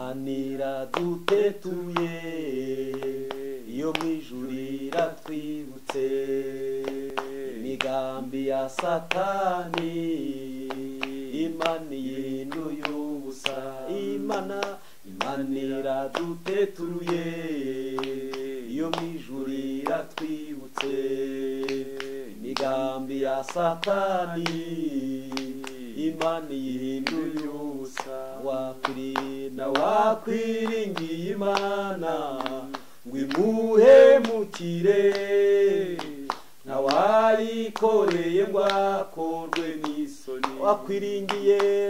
Imana iradutetuye iyo mwijuru iratwibutse imigambi ya Satani Imana yinduye ubusa Imana iradutetuye iyo mwijuru iratwibutse imigambi ya Satani Imana yinduye ubusa wakwiringiye Imana ngo imuhemukire nawayikoreye ngo akorwe n'isoni wakwiringiye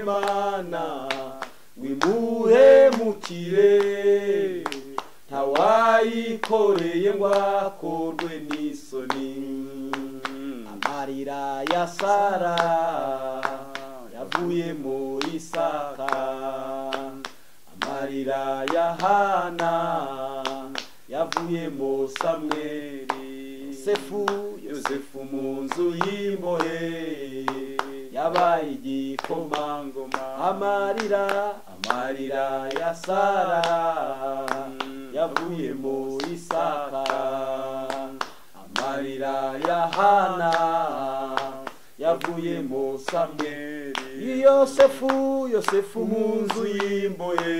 Imana ngo imuhemukire nawayikoreye ngo akorwe n'isoni amarira ya Sara yavuye mu Isaka amarira ya Hana yavuye mu Samweli Yosefu mu nzu y'imbohe yabaye igikomangoma amarira ya Sara yavuye mu Isaka amarira ya Hana yavuye mu Samweli Yosefu mu nzu y'imbohe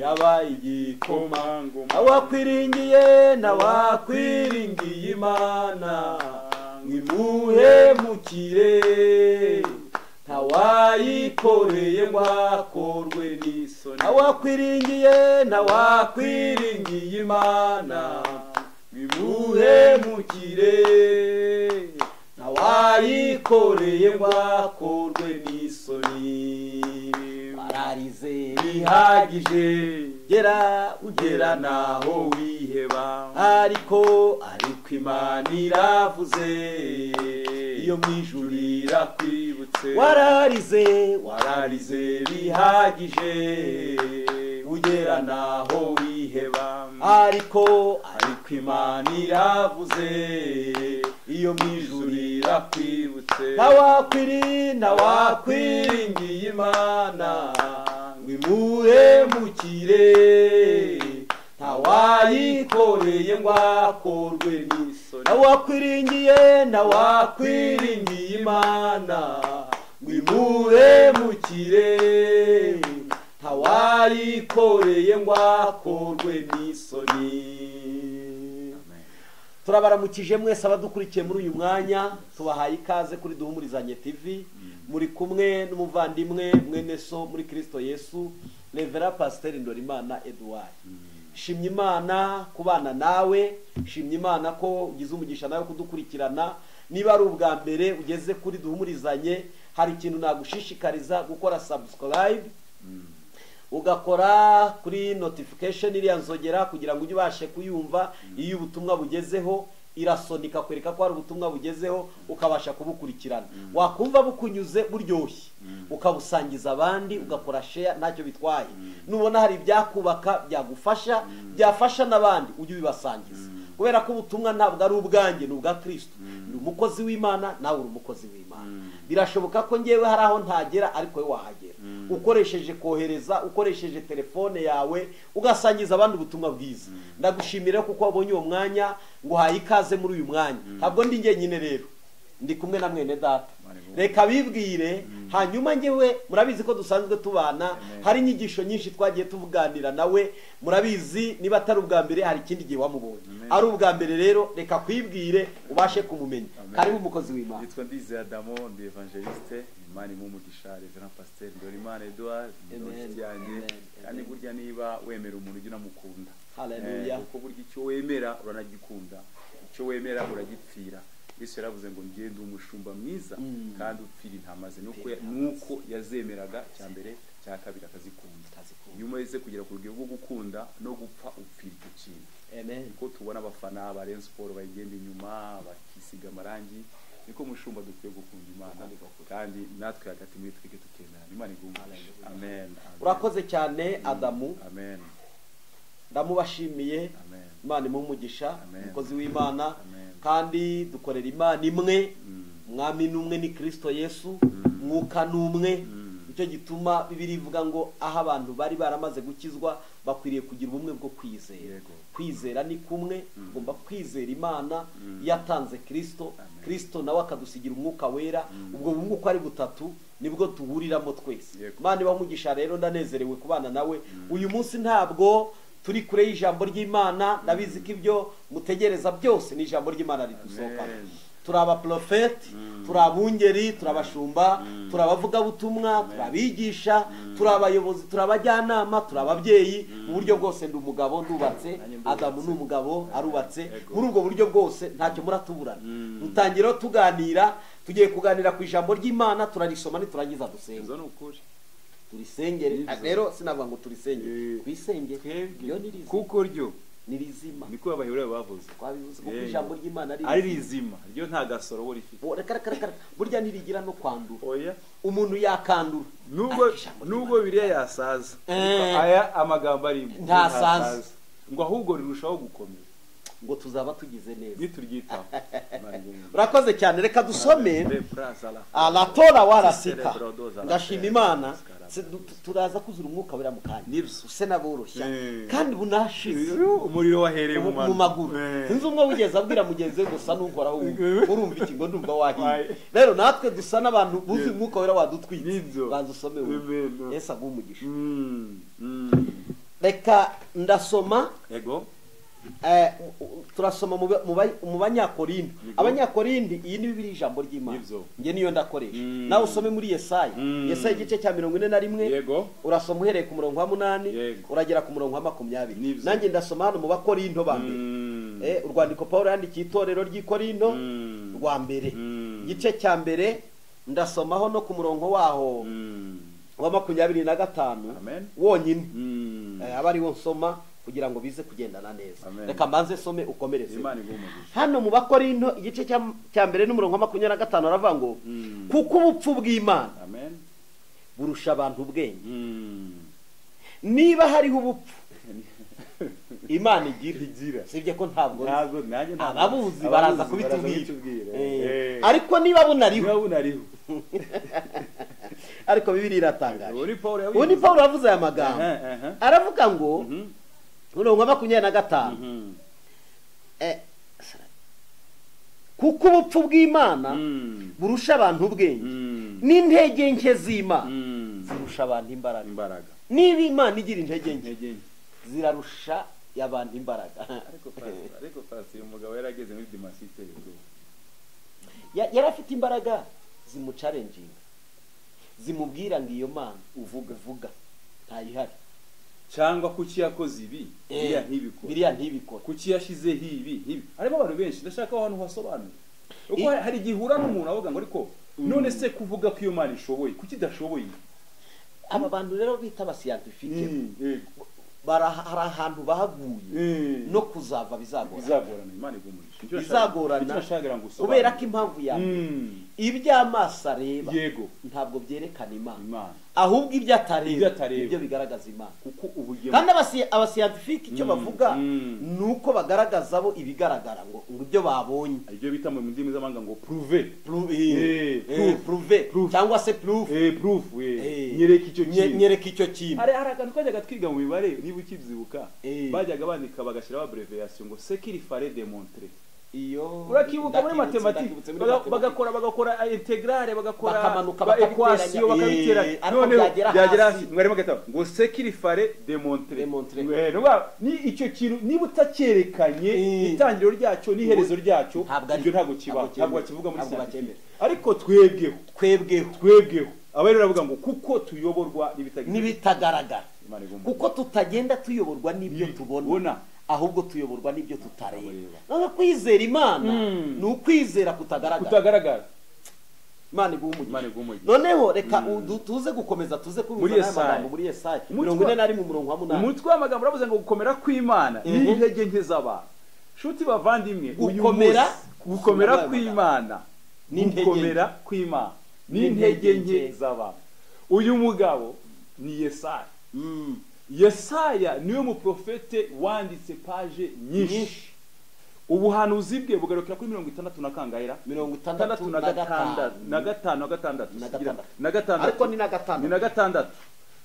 yabaye igikomangoma nawakwiringiye Imana ngimuhemukire ntawayikoreye ngo akorwe n'isoni nawakwiringiye Imana ngimuhemukire nawayikoreye ngo akorwe n'isoni wararize bihagije ugera naho wiheba ariko Imana iravuze iyo mwijuru irakwibutse wararize bihagije ugera naho wiheba ariko Imana iravuze iyo mwijuru irakwibutse nawakwiringiye Imana ngo imuhemukire ntawayikoreye ngo akorwe n'isoni nawakwiringiye Imana ngo imuhemukire ntawayikoreye ngo akorwe n'isoni. Turabaramukije mwese abadukurikiye muri uyu mwanya, tubahaye ikaze kuri Duhumurizanye TV. Muri kumwe n'umuvandimwe mwene so muri Kristo Yesu, Reverend Pastor Ndorimana Edouard. Shimye Imana kubana nawe, shimye Imana ko ugize umugisha nawe kudukurikirana. Niba ari ubwa mbere ugeze kuri Duhumurizanye, hari ikintu nagushishikariza gukora subscribe, ugakora kuri notification iriya nzogera kugira ngo ujye ubashe kuyumva iyo ubutumwa bugezeho, irasonika kwereka ko hari ubutumwa bugezeho ukabasha kubukurikirana. Wakumva bukunyuze buryoshye ukabusangiza abandi, ugakora share, ntacyo bitwaye. Nubona hari ibyakubaka byagufasha, byafasha n'abandi, ujye ubibasangiza. Kubera ko ubutumwa ntabwo ari ubwanjye, ni ubwa Kristo. Ni umukozi w'Imana, nawe uri umukozi w'Imana. Birashoboka ko ngewe hari aho ntagera ariko we wahagera, ukoresheje kohereza, ukoresheje telefone yawe, ugasangiza abandi ubutumwa bwiza. Ndagushimira kuko wabonye uwo mwanya, ngo haye ikaze muri uyu mwanya. Ntabwo ndi njyenyine rero, ndi kumwe na mwene data. Reka bibwire, hanyuma ngewe murabizi ko dusanzwe tubana, hari inyigisho nyinshi twagiye tuvuganira nawe. Murabizi niba atari ubwa mbere, hari ikindi gihe wamubonye. Ari ubwa mbere rero, reka kwibwire ubashe kumumenya. Karibu umukozi w'Imana. Nitwa Ndizeye Adamo, ndi evangeliste. Imana imumugisha Reverend Pastor Ndorimana Edouard, inshuti yanjye. Kandi burya niba wemera umuntu ujya unamukunda. Haleluya. Kuko burya icyo wemera uranagikunda, icyo wemera uragipfira. Yesu yaravuze ngo ngende umushumba mwiza kandi upfira intama ze, nuko yazemeraga cya mbere cya kabiri akazikunda. Iyo umaze kugera ku rugero rwo gukunda no gupfa upfira icyo kintu. Amen. Niko tubona abafana ba Rayon Sport bayigenda inyuma bakisiga amarangi, niko mushumba dukwiye gukunda Imana kandi natwe hagati muri twige tukemera Imana igumye. Amen. Urakoze cyane Adamu. Amen. Ndamubashimiye. Amen. Imana imumugisha, umukozi w'Imana. Amen. Kandi dukorera Imana imwe, mwami n'umwe ni Kristo Yesu, mwuka n'umwe. nicyo gituma bibiri ivuga ngo aho abantu bari baramaze gukizwa bakwiriye kugira ubumwe bwo kwizera. Yego. Kwizera ni kumwe, tugomba kwizera Imana yatanze Kristo, Kristo nawe akadusigira umwuka wera. Ubwo bumwe uko ari butatu nibwo tuhuriramo twese. Yego. Imana ibamugisha rero, ndanezerewe kubana nawe uyu munsi. Ntabwo turi kure y'ijambo ry'Imana, ndabizi ko ibyo mutegereza byose ni ijambo ry'Imana ridusohokana. Turi abaprofeti, turi abungeri, turi abashumba, turi abavugabutumwa, turi abigisha, turi abayobozi, turi abajyanama, turi ababyeyi. Mu buryo bwose ndi umugabo, ndubatse. Adamu ni umugabo, arubatse. Muri ubwo buryo bwose ntacyo muratuburana. Dutangira tuganira, tugiye kuganira ku ijambo ry'Imana, turarisoma niturangiza dusenge. Turisengere rero, sinavuga ngo turisengere, twisengere. Iyo ni rizima, kuko ryo ni rizima, niko abaheburayo bavuze. twabivuze ko ijambo ry'Imana ari rizima, ryo nta gasoro rifite. reka burya nirigira no kwandura. Oya, umuntu yakandura nubwo biriya yasaza, aya amagambo arimo ntasaza, ngo ahubwo rirushaho gukomera, ngo tuzaba tugize neza nituryitaho. urakoze cyane. Reka dusome la Tora warasika. Ndashima Imana, turaza kuzura umwuka wera mu kanya, use naboroshya kandi bunashize. Umuriro wahereye mu maguru. Sinzi umwe wigeze abwira mugenzi we gusa n'ukoraho, urumva iki ngo ndumva wahiye. Rero natwe dusa n'abantu buzi umwuka wera wadutwitse. Banza usome wewe. Yesu aguhe umugisha. Reka ndasoma. Yego. Turasoma mu Banyakorindi. Abanyakorindi, iyi ni Bibiliya ijambo ry'Imana. Nge niyo ndakoresha. Nawe usome muri Yesaya. Yesaya igice cya 41. Yego. Urasoma uhereye ku murongo wa 8 uragera ku murongo wa 20. Nanjye ndasoma hano mu Bakorinto ba mbere. Urwandiko Pawulo yandikiye itorero ry'i Korinto rwa mbere. Igice cya mbere ndasomaho no ku murongo waho wa 25 wonyine. Aba ari wo nsoma kugira ngo bize kugendana neza. Reka mbanze some ukomereze. Hano mu Bakorinto igice cya mbere n'umurongo wa 25 aravuga ngo kuko ubupfu bw'Imana burusha abantu ubwenge. Niba hariho ubupfu Imana igira, sibye ko ntabwo ababuzi baraza kubitubwira. Ariko niba bunariho ariko Bibiliya iratangaje. Ubu ni Pawulo yavuze aya magambo. Aravuga ngo murongo wa 25 kuko ubupfu bw'Imana burusha abantu ubwenge, n'intege nke z'Imana zirusha abantu imbaraga. Niba Imana igira intege nke, zirarusha abantu imbaraga. Ariko pasi umugabo yarageze muri dimasite rero, yarafite imbaraga zimucalenjinga, zimubwira ngo iyo Mana uvuga ntayihari. Cyangwa kuki yakoze ibi biriya ntibikora, kuki yashizeho ibi. Harimo abantu benshi, ndashaka ahantu hasobanuye. Uko hari gihura n'umuntu avuga ngo ariko none se kuvuga ko iyo Mana ishoboye kuki idashoboye. Aba bantu rero bita abasiyantifike hari ahantu bahaguye no kuzava bizagorana. Imana igumurisha bizagorana kubera ko impamvu ya iby'amaso areba ntabwo byerekana Imana, ahubwo ibyo atareba ibyo bigaragaza Imana. Kandi abasiyantifike icyo bavuga ni uko bagaragaza bo ibigaragara, ngo ibyo babonye, ibyo bita mu ndimi z'amahanga ngo prouver cyangwa se proof. Nyereka icyo kintu. Hari akantu twajyaga twiga mu mibare, niba ukibyibuka, bajyaga bandika bagashyiraho abbreviation ngo ce qu'il fallait démontrer. Iyo urakibuka muri matematike bagakora integrale, bagakora equation bakabiteranya, none byagera hasi mwarimo gatabo ngo ce qu'il fallait démontrer. Ni icyo kintu niba utakerekanye itangiro ryacyo n'iherezo ryacyo, ibyo ntabwo kiba, ntabwo kivuga muri science. Ariko twebweho abari baravuga ngo kuko tuyoborwa n'ibitagaragara, kuko tutagenda tuyoborwa n'ibyo tubona, ahubwo tuyoborwa n'ibyo tutareba. None kwizera Imana ni ukwizera kutagaragara. Imana igumuye. Noneho reka tuze gukomeza, tuze kubiza amagambo muri Yesaya 41 mu murongo wa 8. Umutwe w'amagambo uravuze ngo gukomera kw'Imana ni intege nke z'abantu. Shuti bavandimwe, gukomera kw'Imana ni intege nke z'abantu. Uyu mugabo ni Yesaya. Yesaya niwe muprofete wanditse page nyinshi ubuhanuzi bwe bugarukira kuri 60 na kangahera 65 na gatandatu ariko ni na gatandatu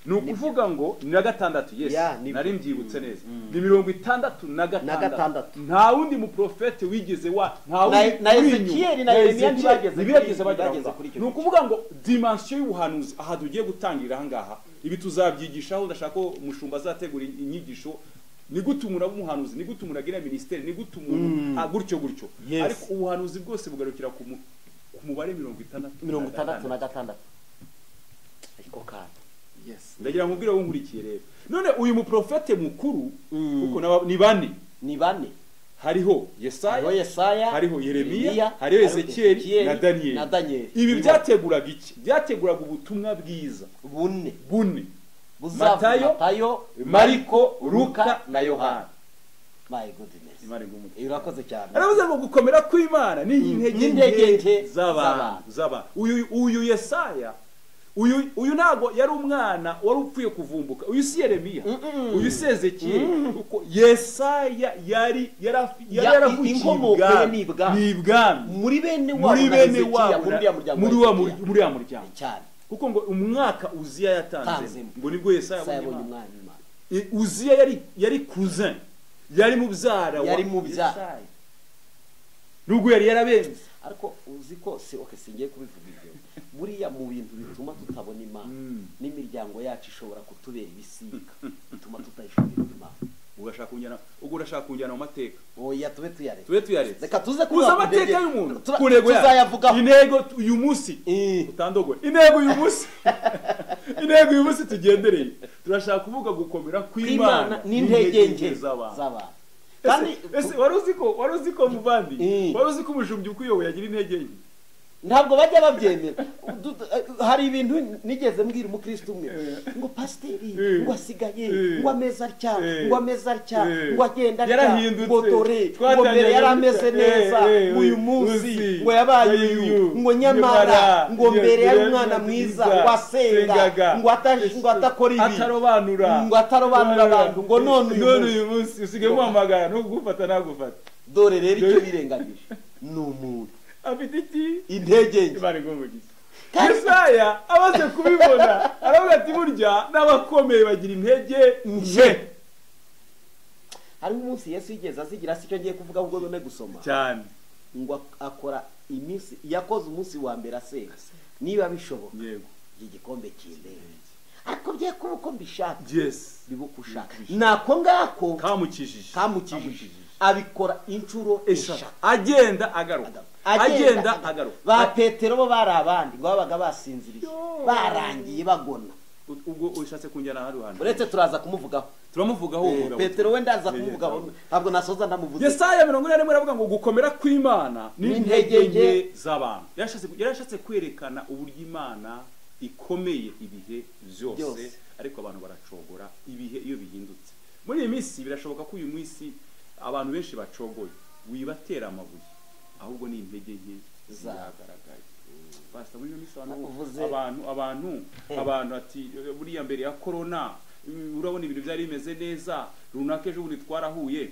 ni ukuvuga ngo ni na gatandatu yes nari mbyibutse neza ni 66 nta wundi mu profete wigeze nta wundi na Ezekiel na Yeremiya ntibageze bageze kuri icyo. Ni ukuvuga ngo dimension y'ubuhanuzi aha tugiye gutangirira aha ngaha ibi tuzabyigishaho. Ndashaka ko umushumba azategura inyigisho ni gute umuntu aba umuhanuzi, ni gute umuntu agira ministeri, ni gute umuntu gutyo ariko ubuhanuzi bwose bugarukira ku mubare 66 ariko kandi ndagira ngo ubwire wunkurikiye rero. None uyu mu profete mukuru kuko ni bane hariho Yesaya, hariho Yeremiya, hariho Ezekiel na Daniel. Ibi byateguraga iki? Byateguraga ubutumwa bwiza bune Matayo, Mariko, Luka na Yohana. My goodness. Irakoze cyane. Aravuze ngo gukomera kw'Imana ni intege z'abantu. Uyu Yesaya uyu nago yari umwana wari upfuye kuvumbuka. Uyu si Yeremiya, uyu si Ezekiel. Kuko Yesaya yari inkomoko n'ibwami muri bene wabo muri wa muryango cyane. Kuko ngo umwaka Uziya yatanze ngo nibwo Yesaya yabonye umwana. Uziya yari cousin, yari mubyara wa Yesaya. Nubwo yari yarabenze ariko uzi ko singiye kubivuga ibyo buriya mu bintu bituma tutabona Imana n'imiryango yacu ishobora kutubera ibisika bituma tutayishobora Imana. Urashaka kunjyana mu mateka. Oya tube tuyaretse. Reka tuze kuza amateka y'umuntu tuzayavugaho. Intego uyu munsi utandogoye. Intego uyu munsi tugendereye turashaka kuvuga gukomera kw'Imana n'intege z'abantu. Kandi wari uzi ko muvandi wari uzi ko umushumbi ukuyoboye yagira intege nke. Ntabwo bajya babyemera. Hari ibintu nigeze mbwira umukristo umwe ngo pasiteri ngo asigaye ngo ameza atya ngo agenda ngo dore ngo mbere yari ameze neza uyu munsi ngo yabaye uyu ngo nyamara ngo mbere yari umwana mwiza ngo asenga ngo atakora ibi ngo atarobanura abantu ngo none uyu munsi usigaye muhamagara no kugufata nagufata. Dore rero icyo birengagije ni umuntu afite iki intege nke. Yesaya amaze kubibona aravuga ati burya n'abakomeye bagira intege nke. Hari umunsi Yesu yigeze azigira si cyo ngiye kuvuga ahubwo none gusoma cyane ngo akora iminsi yakoze umunsi wa mbere asenga niba bishoboka igikombe cy'indege ariko bye kuba uko mbishaka bibukushaka nako ngako kamukijije abikora inshuro eshatu agenda agaruka. Ba Petero bo bari abandi ngo babaga basinziriye barangiye bagona. Ubwo ushatse kunjyana hari hano uretse turaza kumuvugaho Petero we ndaza kumuvugaho ntabwo nasoza ndamuvuze. Yesaya 41 aravuga ngo gukomera kw'Imana n'intege nke z'abantu. Yarashatse kwerekana uburyo Imana ikomeye ibihe byose ariko abantu baracogora ibihe iyo bihindutse. Muri iyi minsi birashoboka ko uyu munsi abantu benshi bacogoye wibatera amabuye ahubwo ni intege nke zagaragaye. Basta muri minsi abantu ati buriya mbere ya corona urabona ibintu byari bimeze neza runaka ejo bundi twarahuye.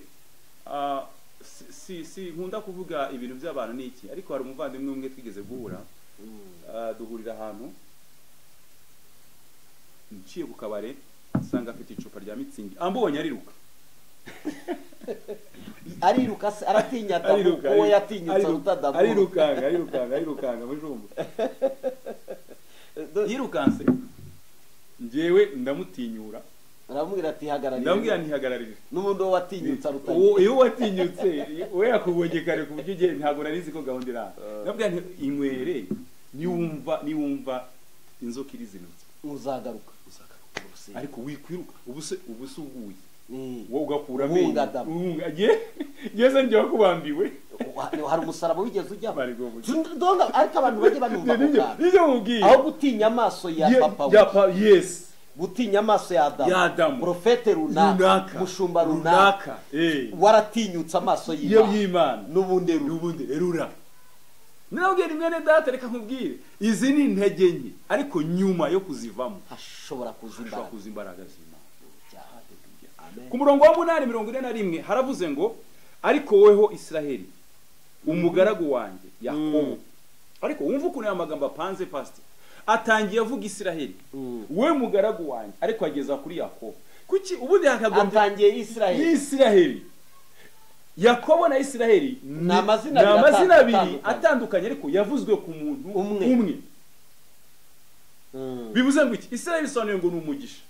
Si nkunda kuvuga ibintu by'abantu n'iki ariko hari umuvandimwe umwe twigeze guhura duhurira ahantu nciye ku kabare nsanga afite icupa rya mitsingi ambonye ariruka aratinya uwo yatinyutse rutadamu arirukanga mujumba yirukanse njyewe ndamutinyura aramubwira ati hagararira. Ndamubwira ntihagararira n'ubundi wo watinyutse rutadamu iyo watinyutse we yakubogekare ku buryo ugiye ntabwo narizi ko gahunda ira. Ndamubwira nti inywere niwumva inzoka irizinutse uzagaruka ariko wikwiruka ubuse uguye wowe ugakura ngeze njye wakubambiwe. Hari umusaraba wigeze ujyamo ariko abantu bajye banumva aho gutinya amaso ya papa gutinya amaso ya Adamu profete runaka mushumba runaka waratinyutse amaso y'Imana n'ubundi erura. Nabwira mwene data reka nkubwire izi ni intege nke ariko nyuma yo kuzivamo hashobora kuzimbaraga z'Imana. Ku murongo wa 8:41 haravuze ngo ariko weho Israheli umugaragu wanjye Yakobo. Ariko wumva ukuntu aya magambo apanze pastor, atangiye avuga Israheli we mugaragu wanjye, ariko ageza kuri Yakobo. Kuki ubundi hakagombye atangiye Israheli Yakobo na Israheli ni amazina abiri atandukanye, ariko yavuzwe ku muntu umwe. Bivuze ngo iki? Israheli bisobanuye ngo ni umugisha,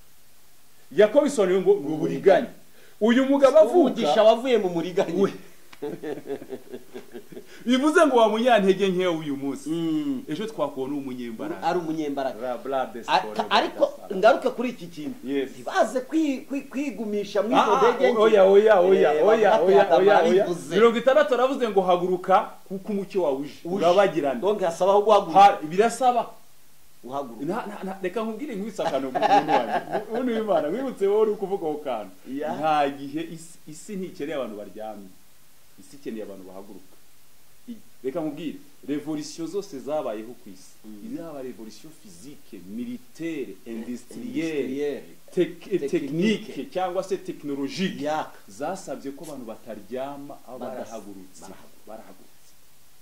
Yakobo bisobanuye ngo ni uburiganya. Uyu mugabo avuga umugisha wavuye mu muriganya. Bivuze ngo wa munyantege nke uyu munsi ejo twakubona umunyembaraga, ari umunyembaraga. Ariko ngaruke kuri iki kintu, ntibaze kwigumisha mu ntege nke. Oya 60 aravuze ngo haguruka kuko umucyo wawe uje urabagirana. Donc hasaba aho guhaguruka, birasaba uhaguruka. Reka nkubwire nkwisakano mu muntu wanjye ubu Imana mwibutse wowe uri kuvuga ko kantu. Nta gihe isi ntikeneye abantu baryamye, isi ikeneye abantu bahaguruka. Reka nkubwire revolution zose zabayeho ku isi, izaba revolution physique, militaire, industrielle, technique cyangwa se technologique, zasabye ko abantu bataryama barahagurutse.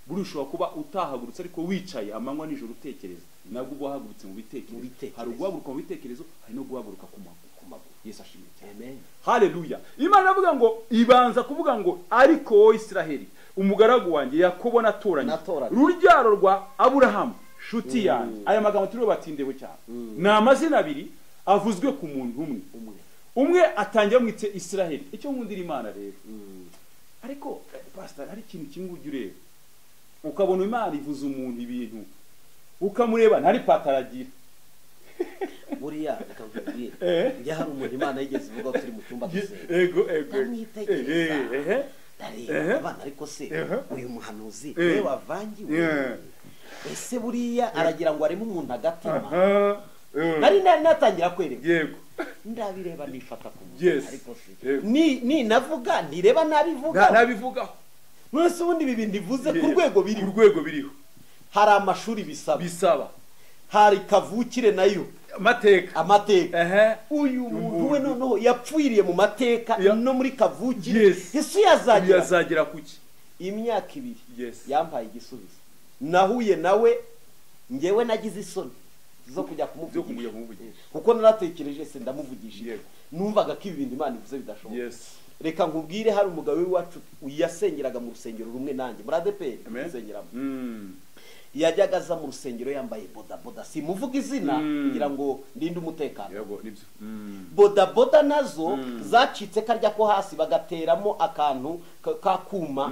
Burushaho kuba utahagurutse ariko wicaye amanywa nijoro utekereza, nabwo ubahagurutse mu bitekerezo. Hari uguhaguruka mu bitekerezo, hari no guhaguruka ku maguru. Yesu ashimwe cyane. Haleluya. Imana avuga ngo ibanza kuvuga ngo ariko wowe Israheli umugaragu wanjye Yakobo natoranye, ruryaro rwa Aburahamu shuti yanjye. Aya magambo turiho batindeho cyane. Ni amazina abiri avuzwe ku muntu umwe atangiye mwitse Israheli. Icyo nkundira Imana rero, ariko pastor hari ikintu kimwe ujya ureba ukabona Imana ivuze umuntu ibintu ukamureba ntari pataragira. Buriya akabwira njya hari umuntu Imana yigeze ivuga turi mu cyumba dusenga. Ego abana ariko se uyu muhanuzi we wavangiwe, ese buriya aragira ngo arimo umuntu agatima. Nari natangira kwereka, yego ndabireba nifata ku muntu, ariko se ni navuga ndireba nabivugaho. Mwese ubundi ibi bintu bivuze ku rwego biriho. Hari amashuri bisaba, hari kavukire nayo amateka. Uyu muntu we noneho yapfuiriye mu mateka no muri kavukire. Yesu yazagira kuki? Imyaka 2 yampaye igisubizo. Nahuye nawe ngewe nagize isoni zo kujya kumuvugisha kuko naratekereje se ndamuvugisha. Numvaga ko ibi bintu Imana ivuze bidashoboka. Reka nkubwire, hari umugabo w'iwacu uyasengeraga mu rusengero rumwe nanjye muri ADPR usengeramo. Yajyaga aza mu rusengero yambaye bodaboda, simuvuga izina kugira ngo ndinde umutekano. Yego nibyo. Bodaboda nazo zacitse karya ko hasi bagateramo akantu kakuma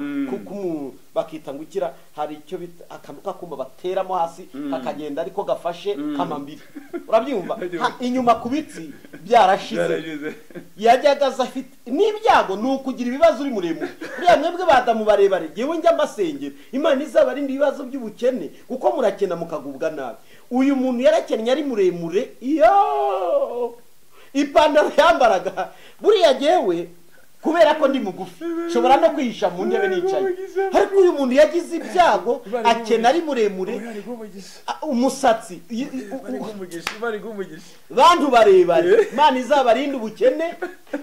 bakita ngukira, hari icyo akantu kakuma bateramo hasi kakagenda ariko gafashe kamambiri. Urabyumva? Inyuma kubitsi byarashize. Yajyaga aza afite n'ibyago nukugira ibibazo uri muremure. Buriya mwebwe badamu barebare yewe njya masengero Imana izabarinde ibibazo by'ubukene kuko murakena mukagubwa nabi. Uyu muntu yarakennye ari muremure, iyo ipantaro yambaraga. Buriya jewe kubera ko ndi mugufi shobora no kwihisha mu ntebe nicaye, ariko uyu muntu yagize ibyago akena ari muremure, umusatsi bantu barebare. Imana izabarinde ubukene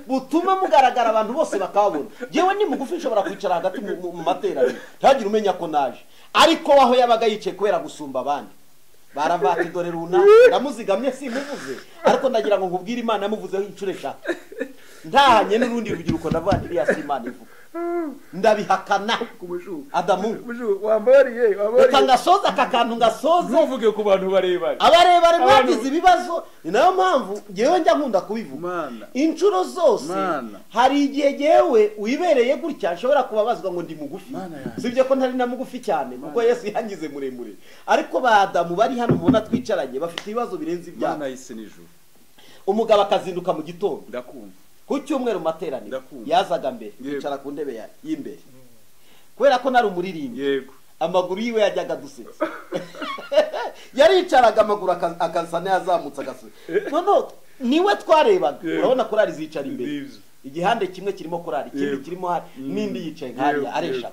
butuma mugaragara abantu bose bakabona. Jewe ni mugufi shobora kwicara hagati mu materaniro ntagire umenya ko naje, ariko waho yabaga yicaye kubera gusumba abandi. Baravati dore runa ndamuzigamye simuvuze, ariko ndagira ngo nkubwire Imana yamuvuzeho incuro 3. Ndahanye n'urundi rubyiruko ndavuga iriya si Imana ivuga, ndabihakana. Adamu wambariye reka ngasoza aka kantu ngasoze uvuge ku bantu barebare mwagize ibibazo. Ni nayo mpamvu ngewe njya nkunda kubivuga incuro zose. Hari igihe ngewe wibereye gutya nshobora kubabazwa ngo ndi mugufi, sibyo ko ntari na mugufi cyane kuko Yesu yangize muremure. Ariko badamu bari hano mubona twicaranye bafite ibibazo birenze ibyabo. Umugabo akazinduka mu gitondo, ndakumva ku cyumweru materaniro yazaga mbere yicara ku ntebe y'imbere kubera ko nari umuririmbi. Yego amaguru yiwe yajyaga dusetsa. Yaricaraga amaguru akasa n'azamutse agasubira. Noneho niwe twarebaga. Urabona korari zicara imbere, igihande kimwe kirimo korari, ikindi kirimo hari n'indi yicaye nkariya aresha.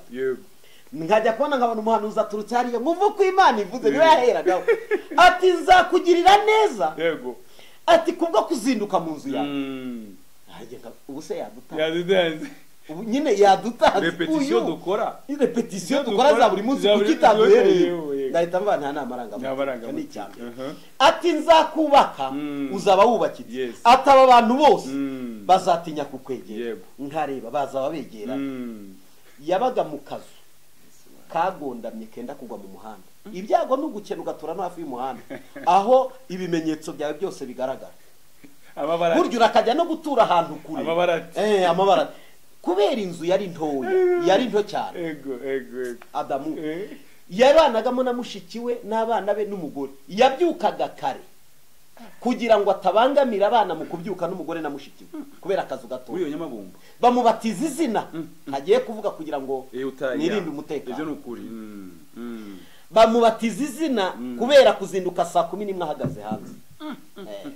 Nkajya kubona nkabona umuhanuzi aturutse hariya muvu ko Imana ivuze niwe yaheragaho ati nzakugirira neza. Yego ati kubwo kuzinduka mu nzu yawe. Ubuse yadutanze ubu nyine yadutanze repetition dukora repetition dukora za buri munsi kukitaduhereye ngahita mva nta namaranga ni cyane ati nzakubaka uzaba wubakitse ataba abantu bose bazatinya kukwegera nkareba bazaba begera yabaga mu kazu kagondamye kenda kugwa mu muhanda ibyago n'ugukena ugatura no hafi y'umuhanda aho ibimenyetso byawe byose bigaragara buryo urakajya no gutura ahantu kure amabarati kubera inzu yari ntoya yari nto cyane Adamu yabanagamo na mushiki we n'abana be n'umugore yabyukaga kare kugira ngo atabangamira abana mu kubyuka n'umugore na mushiki we kubera akazu gato uriyo Nyamabumba bamubatiza izina hagiye kuvuga kugira ngo nirinde umutekano ibyo n'ukuri bamubatiza izina kubera kuzinduka saa 11 ahagaze hanze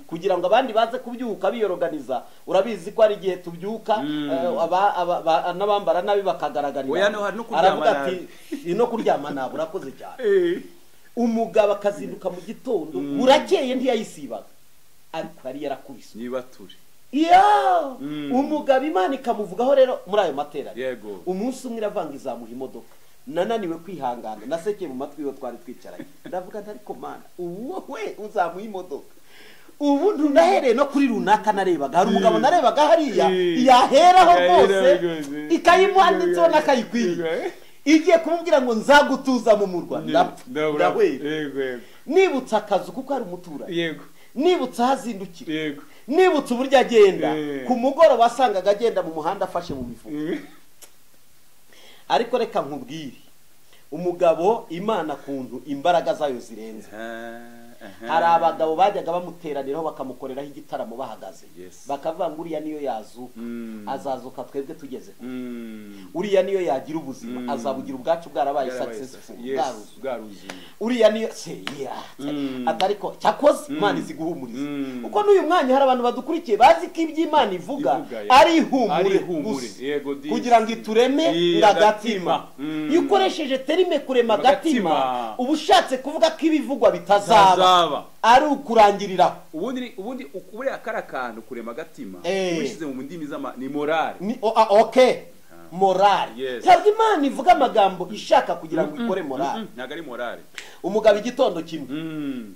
kugira ngo abandi baze kubyuka biyoroganiza urabizi ko ari igihe tubyuka n'abambara nabi bakagaragarira aravuga ati no kuryama nabo urakoze cyane umugabo akazinduka mu gitondo burakeye ntiyayisibaga ariko yari yarakubise nibature umugabo Imana ikamuvugaho rero muri ayo matera umunsi umwe iravanga izamuha imodoka nananiwe kwihangana nasekeye mu matwi yo twari twicaranye ndavuga ntariko Mana wowe uzamuha imodoka ubu ntunahereye no kuri runaka narebaga hari umugabo narebaga hariya yaheraho rwose ikayimuha n'inzo n'akayikwiriye igiye kumubwira ngo nzagutuza mu murwa ndahwera nibutsa akazu kuko ari umutura nibutsa hazindukira nibutsa uburyo agenda ku mugoroba wasangaga agenda mu muhanda afashe mu mifuka ariko reka nkubwire umugabo Imana kuntu imbaraga zayo zirenze hari abagabo bajyaga bamuteraniraho bakamukoreraho igitaramo bahagaze bakavuga ngo uriya niyo yazuka azazuka twebwe tugeze uriya niyo yagira ubuzima azabugira ubwacu bwarabaye successful uriya niyo atariko cyakoze Imana iziguhumuriza uko n'uyu mwanya hari abantu badukurikiye bazi ko iby'Imana ivuga ari ihumure kugira ngo itureme ngagatima iyo ukoresheje terime kurema gatima ubushatse kuvuga ko ibivugwa bitazaba ari ukurangirira ubundi ukubure akarakantu kurema gatima wishize mu ndimi z'ama ni morale morale ntabwo Imana ivuga amagambo ishaka kugira ngo ikore morale ntabwo ari morale umugabo igitondo kimwe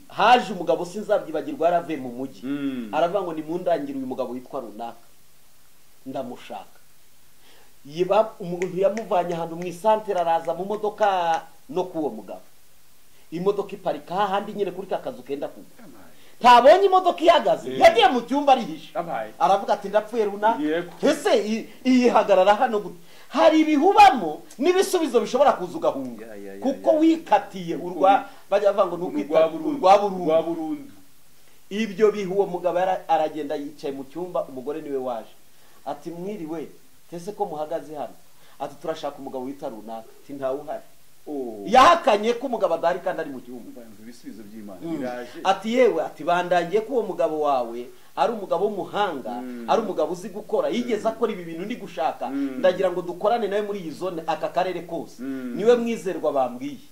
haje umugabo sinzabyibagirwa yaravuye mu mujyi aravuga ngo nimundangire uyu mugabo witwa runaka ndamushaka umuntu yamuvanye ahantu mu isantere araza mu modoka no kuwo mugabo imodoka iparika hahandi nyine kuri kakazu kenda kugwa ntabonye imodoka ihagaze yagiye mu cyumba arihisha aravuga ati ndapfuye runaka ese iyihagarara hano gute hari ibihubamo n'ibisubizo bishobora kuza ugahunga kuko wikatiye bajya bavuga ngo nukwita urwa burundu ibyo bihu uwo mugabo aragenda yicaye mu cyumba umugore niwe waje ati mwiriwe tese ko muhagaze hano ati turashaka umugabo wita runaka ati ntawe uhari yahakanye ko umugabo adahari kandi ari mu cyumba ibisubizo by'Imana biraje ati yewe ati bandangiye ko uwo mugabo wawe ari umugabo w'umuhanga ari umugabo uzi gukora yigeze akora ibi bintu ndi gushaka ndagira ngo dukorane nawe muri iyi zone aka karere kose niwe mwizerwa bambwiye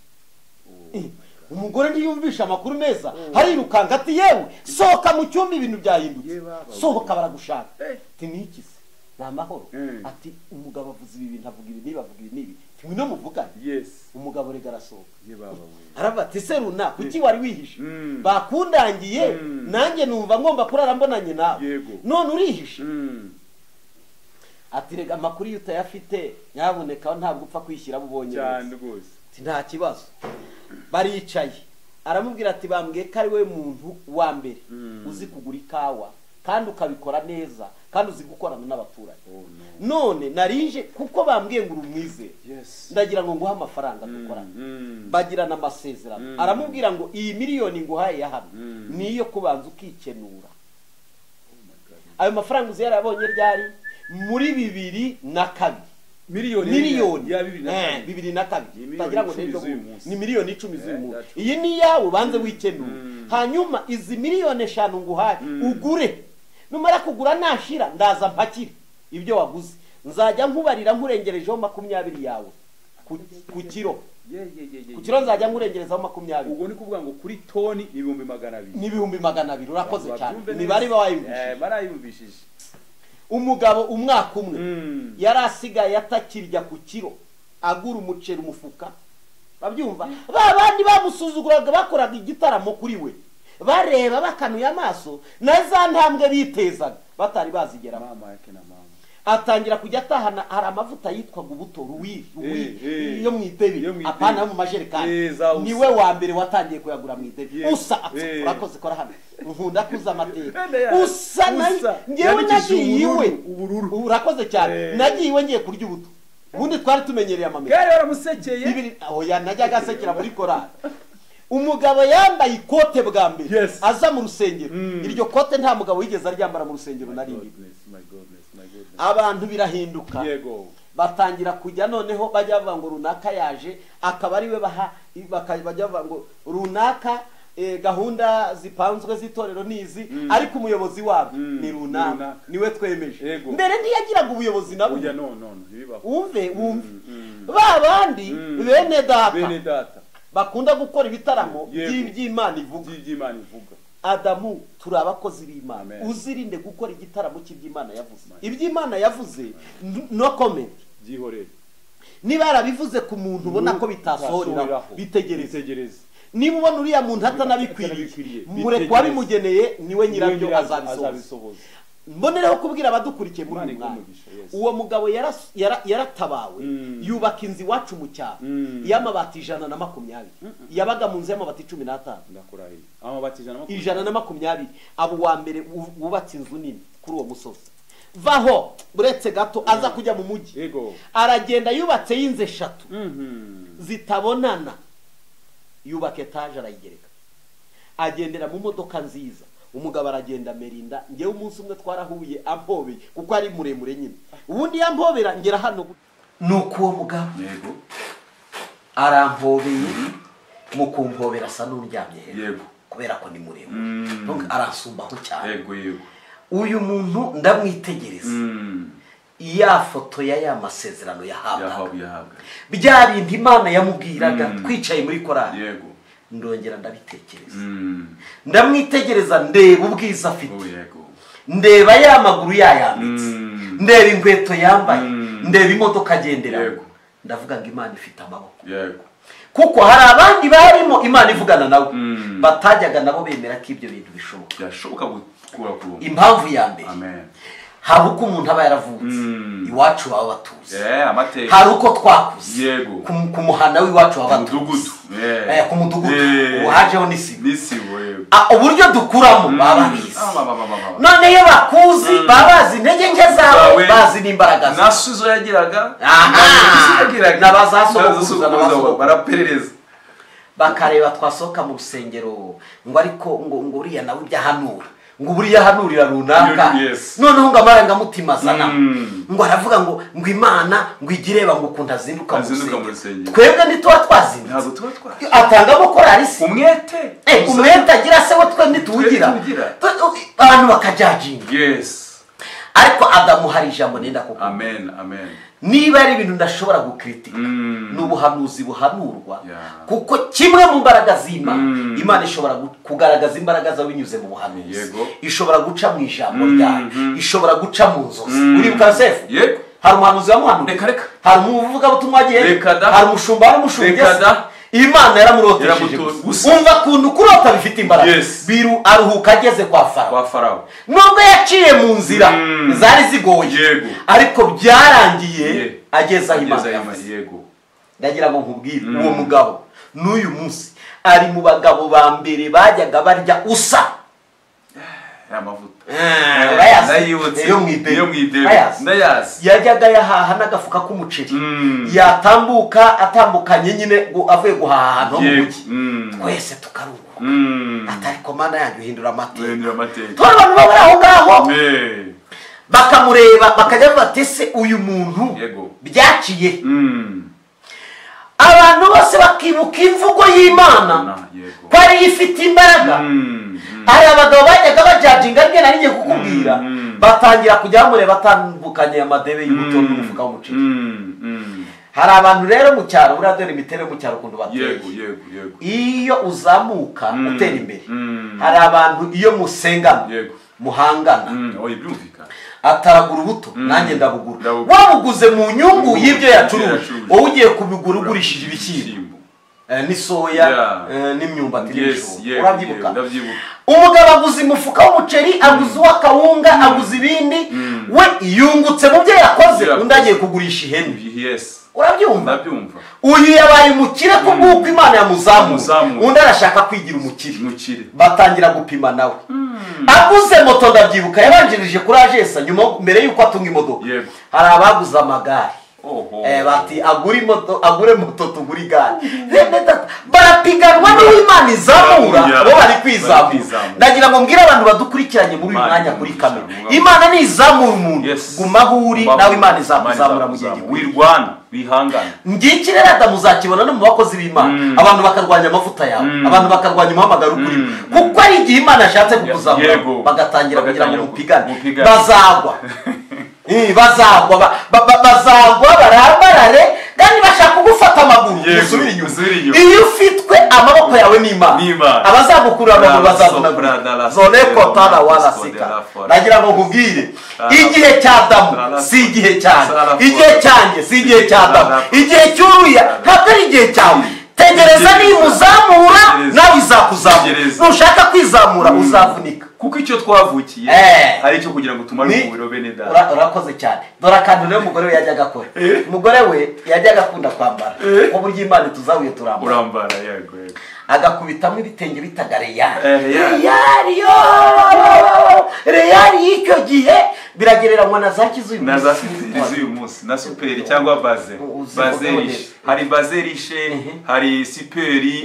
umugore ntiyumvisha amakuru meza harirukanga ati yewe sohoka mu cyumba ibintu byahindutse sohoka baragushaka ati nikize ni amahoro ati umugabo avuze ibi bintu avuga ibi nibi avuga ibi nibi timwe no muvugane umugabo rega arasohoka aravuga ati se runa kuki wari wihishe bakundangiye nanjye numva ngomba kurara mbonanye nawe none urihishe ati rega amakuru iyo utayafite nyaboneka ntabwo upfa kwishyira bubonye cyane rwose nta kibazo baricaye aramubwira ati bambwiye ko ari we muntu wa mbere uzi kugura ikawa kandi ukabikora neza kandi uzi gukorana n'abaturage none narinje kuko bambwiye ngo urumwize ndagira ngo nguhe amafaranga dukorana bagirana amasezerano aramubwira ngo iyi miliyoni nguhaye ya hano niyo kubanza ukikenura ayo mafaranga uzi yarabonye ryari muri 2002 miliyoni ya 2002 tagira ngo ni miliyoni 10 z'uyu munsi iyi ni yawe banze wikenura hanyuma izi miliyoni 5 nguhaye ugure numara kugura nashira ndaza mpakire ibyo waguze nzajya nkubarira nkurengerejeho 20 yawe ku kiro ku kiro nzajya nkurengerezaho 20 ubwo ni kuvuga ngo kuri toni ni 200 urakoze cyane imibare ba wayumvishije umugabo umwaka umwe yari asigaye atakirya ku kiro agura umuceri umufuka babyumva babandi bamusuzuguraga bakoraga igitaramo kuri we bareba bakanuye amaso na za ntambwe bitezaga batari bazigera mama yake na mama atangira kujya atahana hari amavuta yitwaga ubuto ruwi yo mu idebi apana mu majerekani niwe wa mbere watangiye kuyagura mu idebi usa urakoze kora hano nkunda kuza amateka usa ngewe nagiye iwe urakoze cyane nagiye iwe ngiye kurya ubuto ubundi twari tumenyereye amamera kare waramusekeye oya najyaga asekera muri korali umugabo yambaye ikote bwa mbere aza mu rusengero iryo kote nta mugabo wigeze aryambara mu rusengero na rimwe abantu birahinduka batangira kujya noneho bajya bavuga ngo runaka yaje akaba ari we bajya bavuga ngo runaka gahunda zipanzwe z'itorero nizi ariko umuyobozi wabo ni runaka niwe twemeje mbere ntiyagiraga ubuyobozi nabo wumve babandi bene data bakunda gukora ibitaramo by'Imana ivuga Adamu turi abakozi b'Imana uzirinde gukora igitaramo cy'iby'Imana yavuze iby'Imana yavuze no comment gihorere niba yarabivuze ku muntu ubona ko bitasohorera bitegereze niba ubona uriya muntu atanabikwiriye mureke wabimugeneye niwe nyirabyo azabisohoza mbonereho kubwira abadukurikiye muri uyu mwanya uwo mugabo yaratabawe yubaka inzu iwacu mu cyaro y'amabati 120 yabaga mu nzu y'amabati 15 amabati 120 abo wa mbere wubatse inzu nini kuri uwo musozi vaho buretse gato aza kujya mu mujyi aragenda yubatse y'inzu 3 zitabonana yubaka etaje arayigereka agendera mu modoka nziza umugabo aragenda Merinda ngewe umunsi umwe twarahuye ampobeye kuko ari muremure nyine ubundi yampobera ngera hano nuko uwo mugabo arampobeye mu kumpobera asa n'uryamye kubera ko ni muremure arasumbaho cyane uyu muntu ndamwitegereza iya foto ya masezerano yahabwa bya bintu Imana yamubwiraga twicaye muri korali ndongera ndabitekereza ndamwitegereza ndeba ubwiza afite ndeba ya maguru yayambitse ndeba inkweto yambaye ndeba imodoka agendera ndavuga ngo Imana ifite amaboko kuko hari abandi barimo Imana ivugana nawe batajyaga nabo bemera ko ibyo bintu bishoboka gukura ku impamvu ya mbere hari uko umuntu aba yaravutse iwacu baba batuze hari uko twakuze ku muhanda w'iwacu baba batuze ku mudugudu uhajeho n'isibo uburyo dukuramo baba bizi none iyo bakuzi baba bazi intege nke zawe bazi n'imbaraga zawe nasuzo yagiraga n'abazasohokuza baraperereza bakareba twasohoka mu rusengero ngo ariko ngo uriya nawe ibyahanura ngo buriya hanurira runaka noneho ngo amarangamutima azana ngo aravuga ngo Imana ngo igireba ngo ukunda azinduka mu rusengero twebwe ntituba twazindutse atangamo korali se umwete agira se we twe ntituwugira abantu bakajajinga ariko Adamu hari ijambo nenda kuko niba ari ibintu ndashobora gukritika n'ubuhanuzi buhanurwa kuko kimwe mu mbaraga z'Imana Imana ishobora kugaragaza imbaraga zawe binyuze mu buhanuzi ishobora guca mu ijambo ryayo ishobora guca mu nzozi uri Yosefu hari umuhanuzi wamuhanuye hari umuvuga butumwa agiye hari umushumba w'umushumba Imana yaramuroteje umva kuntu kurota bifite imbaraga biru aruhuka ageze kwa Farawo nubwo yaciye mu nzira zari zigoye ariko byarangiye ageze aho Imana ndagira ngo nkubwire uwo mugabo n'uyu munsi ari mu bagabo ba mbere bajyaga barya usa amavuta yo mwidebe yajyaga yahaha n'agafuka k'umuceri yatambuka atambukanye nyine avuye guhaha ahantu mu mujyi twese tukaruhuka atari komana yanyu hindura amateka turi abantu babura aho ngaho bakamureba bakajya bati se uyu muntu byaciye abantu bose bakibuka imvugo y'Imana ko ari ifite imbaraga hari abagabo bajyaga bajajinga rye nari ngiye kukubwira batangira kujya bamureba batandukanye amadebe y'ubuto n'umufuka w'umuceri hari abantu rero mu cyaro buriya dore imiterere mu cyaro ukuntu bateye iyo uzamuka utera imbere hari abantu iyo musengana muhangana ataragura ubuto nanjye ndabugura wabuguze mu nyungu y'ibyo yacuruje wowe ugiye kubigura ugurishije ibishyimbo n'isoya n'imyumbati n'ibijumba urabyibuka umugabo aguze umufuka w'umuceri aguze uw'akawunga aguze ibindi we yungutse mu byo yakoze undi agiye kugurisha ihene urabyumva uyu yabaye umukire kubw'uko Imana yamuzamuye undi arashaka kwigira umukire batangira gupima nawe aguze moto ndabyibuka yabanjirije kuri agesa nyuma mbere yuko atunga imodoka hari abaguze amagare bati agure moto tugura igare barapiganwa n'Imana izamura bo bari kwizamura ndagira ngo mbwire abantu badukurikiranye muri uyu mwanya kuri kamera Imana nizamura umuntu gumaho uri nawe Imana izamuzamura mu gihe wirwana bihangana ngiki rero adamuzakibona no mu bakozi b'Imana abantu bakarwanya amavuta yawe abantu bakarwanya umuhamagaro ukuri kuko ari igihe Imana ashatse kukuzamura bagatangira kugira ngo mupigane bazagwa bazagwa barambarare kandi bashaka kugufata amaguru usubira inyuma iyo ufitwe amaboko yawe n'Imana abazagukurura amaguru bazavunagura zone kotana wala sika ndagira ngo nkubwire igihe cya Adamu si igihe cyane igihe cyanjye si igihe cya Adamu igihe cy'Uriya ntabwo ari igihe cyawe tegereza nimuzamura nawe izakuzamura nushaka kwizamura uzavunika kuko icyo twavukiye ari cyo kugira ngo tumare umubiro bene data urakoze cyane dore akantu rero umugore we yajyaga akora umugore we yajyaga akunda kwambara ko buryo Imana tuzahuye urambara yego agakubitamo ibitenge bitaga reyari y'icyo gihe biragereranywa na za kiz'uyu munsi na superi cyangwa bazerishe hari bazerishe hari siperi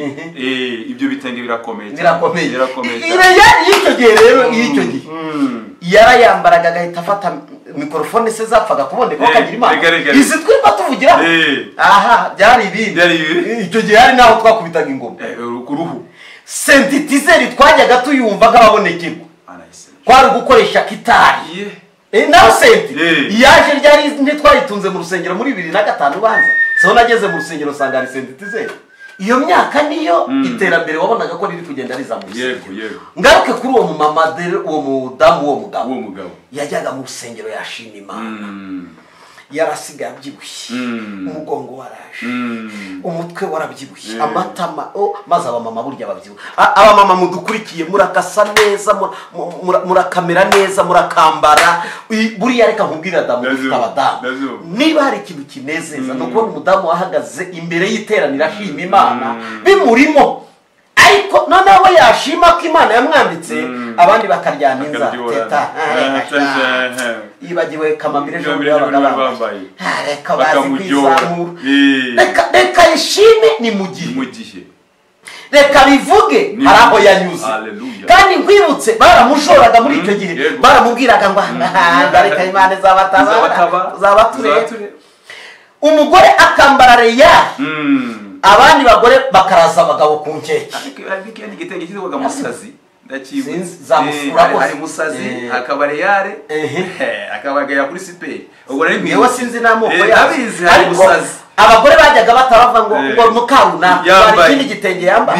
ibyo bitenge birakomeye reyari y'icyo gihe rero y'icyo gihe yarayambaraga agahita afata mikrofone se zapfaga kuboneka akagira Imana izi twimba tuvugiraho aha byari ibindi icyo gihe hari naho twakubitaga ingoma uruhu sentitizeri twajyaga tuyumva nk'ababonekerwa kwari gukoresha kitari naho senti yaje ryari ntitwayitunze mu rusengero muri 2005 ubanza so nageze mu rusengero sanga ari sentitizeri iyo myaka niyo iterambere wabonaga ko riri kugenda rizamuka ngaruke kuri uwo mumama uwo mudamu uwo mugabo yajyaga mu rusengero yashima Imana yarasigaye abyibushye umugongo waraje umutwe warabyibushye amatama maze abamama burya babyibushye abamama mudukurikiye murakasa neza murakamera neza murakambara buriya reka nkubwira Adamu ufite abadamu niba hari ikintu kinezeza ni ukubona umudamu wahagaze imbere y'iteraniro ashima Imana bimurimo ariko noneho we yashima ko Imana yamwambitse abandi bakaryana inza teta yibagiwe kamambire ejo bambaye reka bazi kwizamura reka yishime ni mu gihe reka bivuge hari aho yanyuze kandi nkwibutse baramushoraga muri icyo gihe baramubwiraga ngo reka Imana izabatabara uzabature umugore akambara reyari abandi bagore bakaraza abagabo ku nkeke ariko ni igitenge cyitwaga musazi hari musazi hakaba reyare akabagera kuri siperi ubwo rero yewe sinzi n'amoko yabizi hari musazi abagore bajyaga bataravuga ngo mukaruna bari ikindi gitenge yamba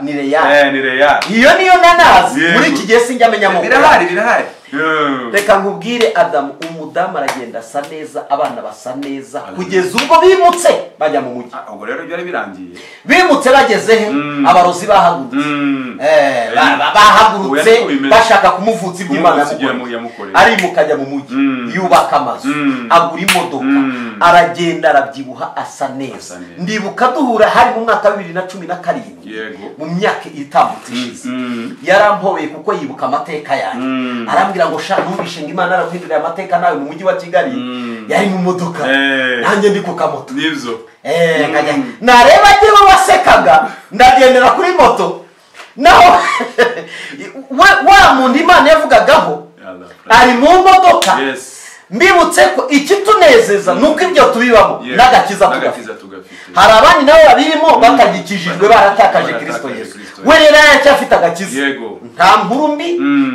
ni reyare iyo niyo nanazi muri iki gihe sinjya amenya amoko birahari reka nkubwire Adamu umudamu aragenda asa neza abana basa neza kugeza ubwo bimutse bajya mu mujyi ubwo rero byari birangiye bimutse bageze he abarozi bahagurutse bashaka kumuvutsa iby'Imana ari mukajya mu mujyi yubaka amazu agura imodoka aragenda arabyibuha asa neza ndibuka duhura hari mu mwaka wa 2017 mu myaka itambutse ishize yarampobeye kuko yibuka amateka yanjye arambwira ngo sha numvishe ngo Imana araguhindurira amateka nawe mu mujyi wa Kigali yari mu modoka nanjye ndi ku kamoto nivyo nareba jewe wasekaga ndagendera kuri moto naho wa muntu Imana yavugagaho ari mu modoka mbibutse ko ikitunezeza nuko ibyo tubibamo n'agakiza tugafite hari abandi nabo babirimo batagikijijwe baratakaje Kristo Yesu we rero yacyafite agakiza nta nkuru mbi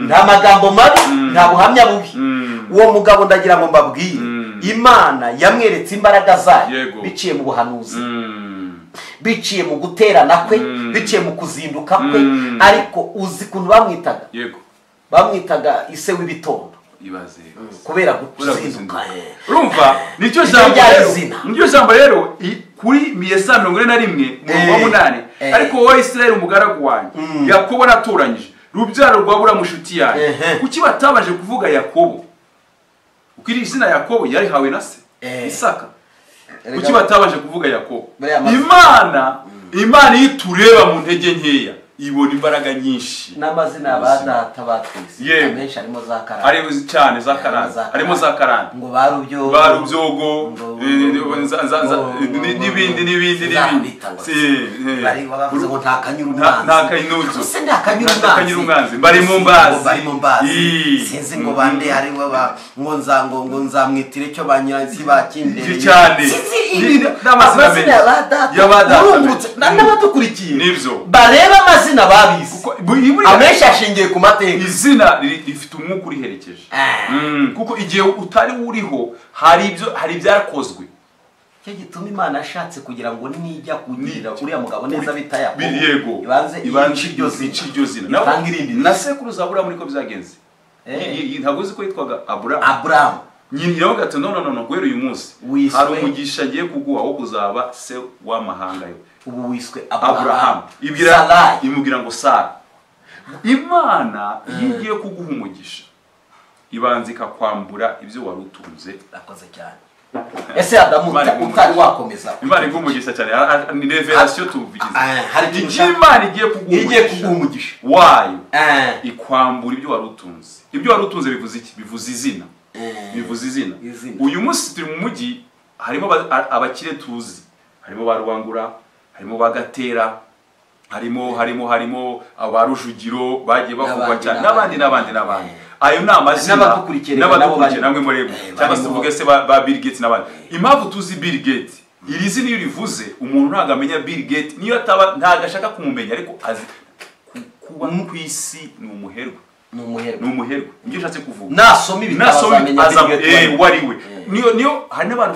nta magambo mabi nta buhamya bubi uwo mugabo ndagira ngo mbabwire Imana yamweretse imbaraga zayo biciye mu buhanuzi biciye mu guterana kwe biciye mu kuzinduka kwe ariko uzi kuntu bamwitaga ise w'ibitondo ibaze kubera guzinduka urumva nicyo jambo rero kuri Miyesa 41 mu wa 8 ariko wowe Israel umugaragu wanyu Yakobo naturanyije rubyaro rwa bura mushuti yanyu kuki batabaje kuvuga Yakobo ukiri izina Yakobo yari hawe na se Isaka kuki batabaje kuvuga Yakobo Imana yitureba mu ntege nkeya ibona imbaraga nyinshi n'amazina y'abadata batwise amenshi arimo za karande ari cyane za karande arimo za karande ngo barubyogo n'ibindi bari bavuze ngo nta kanyuru se nta kanyuru umwanzi bari mu mbazi sinzi ngo bande hari ngo nzamwitire cyo banyiranzi bakindere cyane n'amazina y'abadata n'abatukurikiye nibyo bareba amazina babise amenshi ashingiye ku mateka izina rifite umwuka uriherekeje kuko igihe utari uriho hari ibyakozwe cyo gituma Imana ashatse kugira ngo nijya kugirira uriya mugabo neza bita Yakobo yego ibanze iryo zina na sekuruza Aburahamu niko byagenze ntabwo uzi ko yitwaga Aburahamu nyine yavuga ati no guhera uyu munsi hari umugisha ngiye kuguha wo kuzaba se w'amahanga yo ubu wiswe Abraham imubwira ngo Sara Imana yigiye kuguha umugisha ibanze ikakwambura ibyo wari utunze akoze cyane ese Adamu utari wakomeza Imana igumugisha cyane ni revelation tuvugize hari Imana igiye kuguha umugisha wayo ikwambura ibyo wari utunze bivuze iki bivuze izina uyu munsi turi mu mujyi harimo abakire tuzi harimo ba Rwangura harimo bagatera harimo abarujugiro bagiye bavugwa cyane n'abandi ayo namazina n'abadukurikira namwe murebo cyangwa se tuvuge se ba Bill Gates n'abandi impamvu tuzi Bill Gates iri zina iyo rivuze umuntu ntago amenya Bill Gates niyo ataba ntagashaka kumumenya ariko azi kuba ku isi ni umuherwe ibyo ushatse kuvuga nasoma ibitabo wariwe niyo hari n'abantu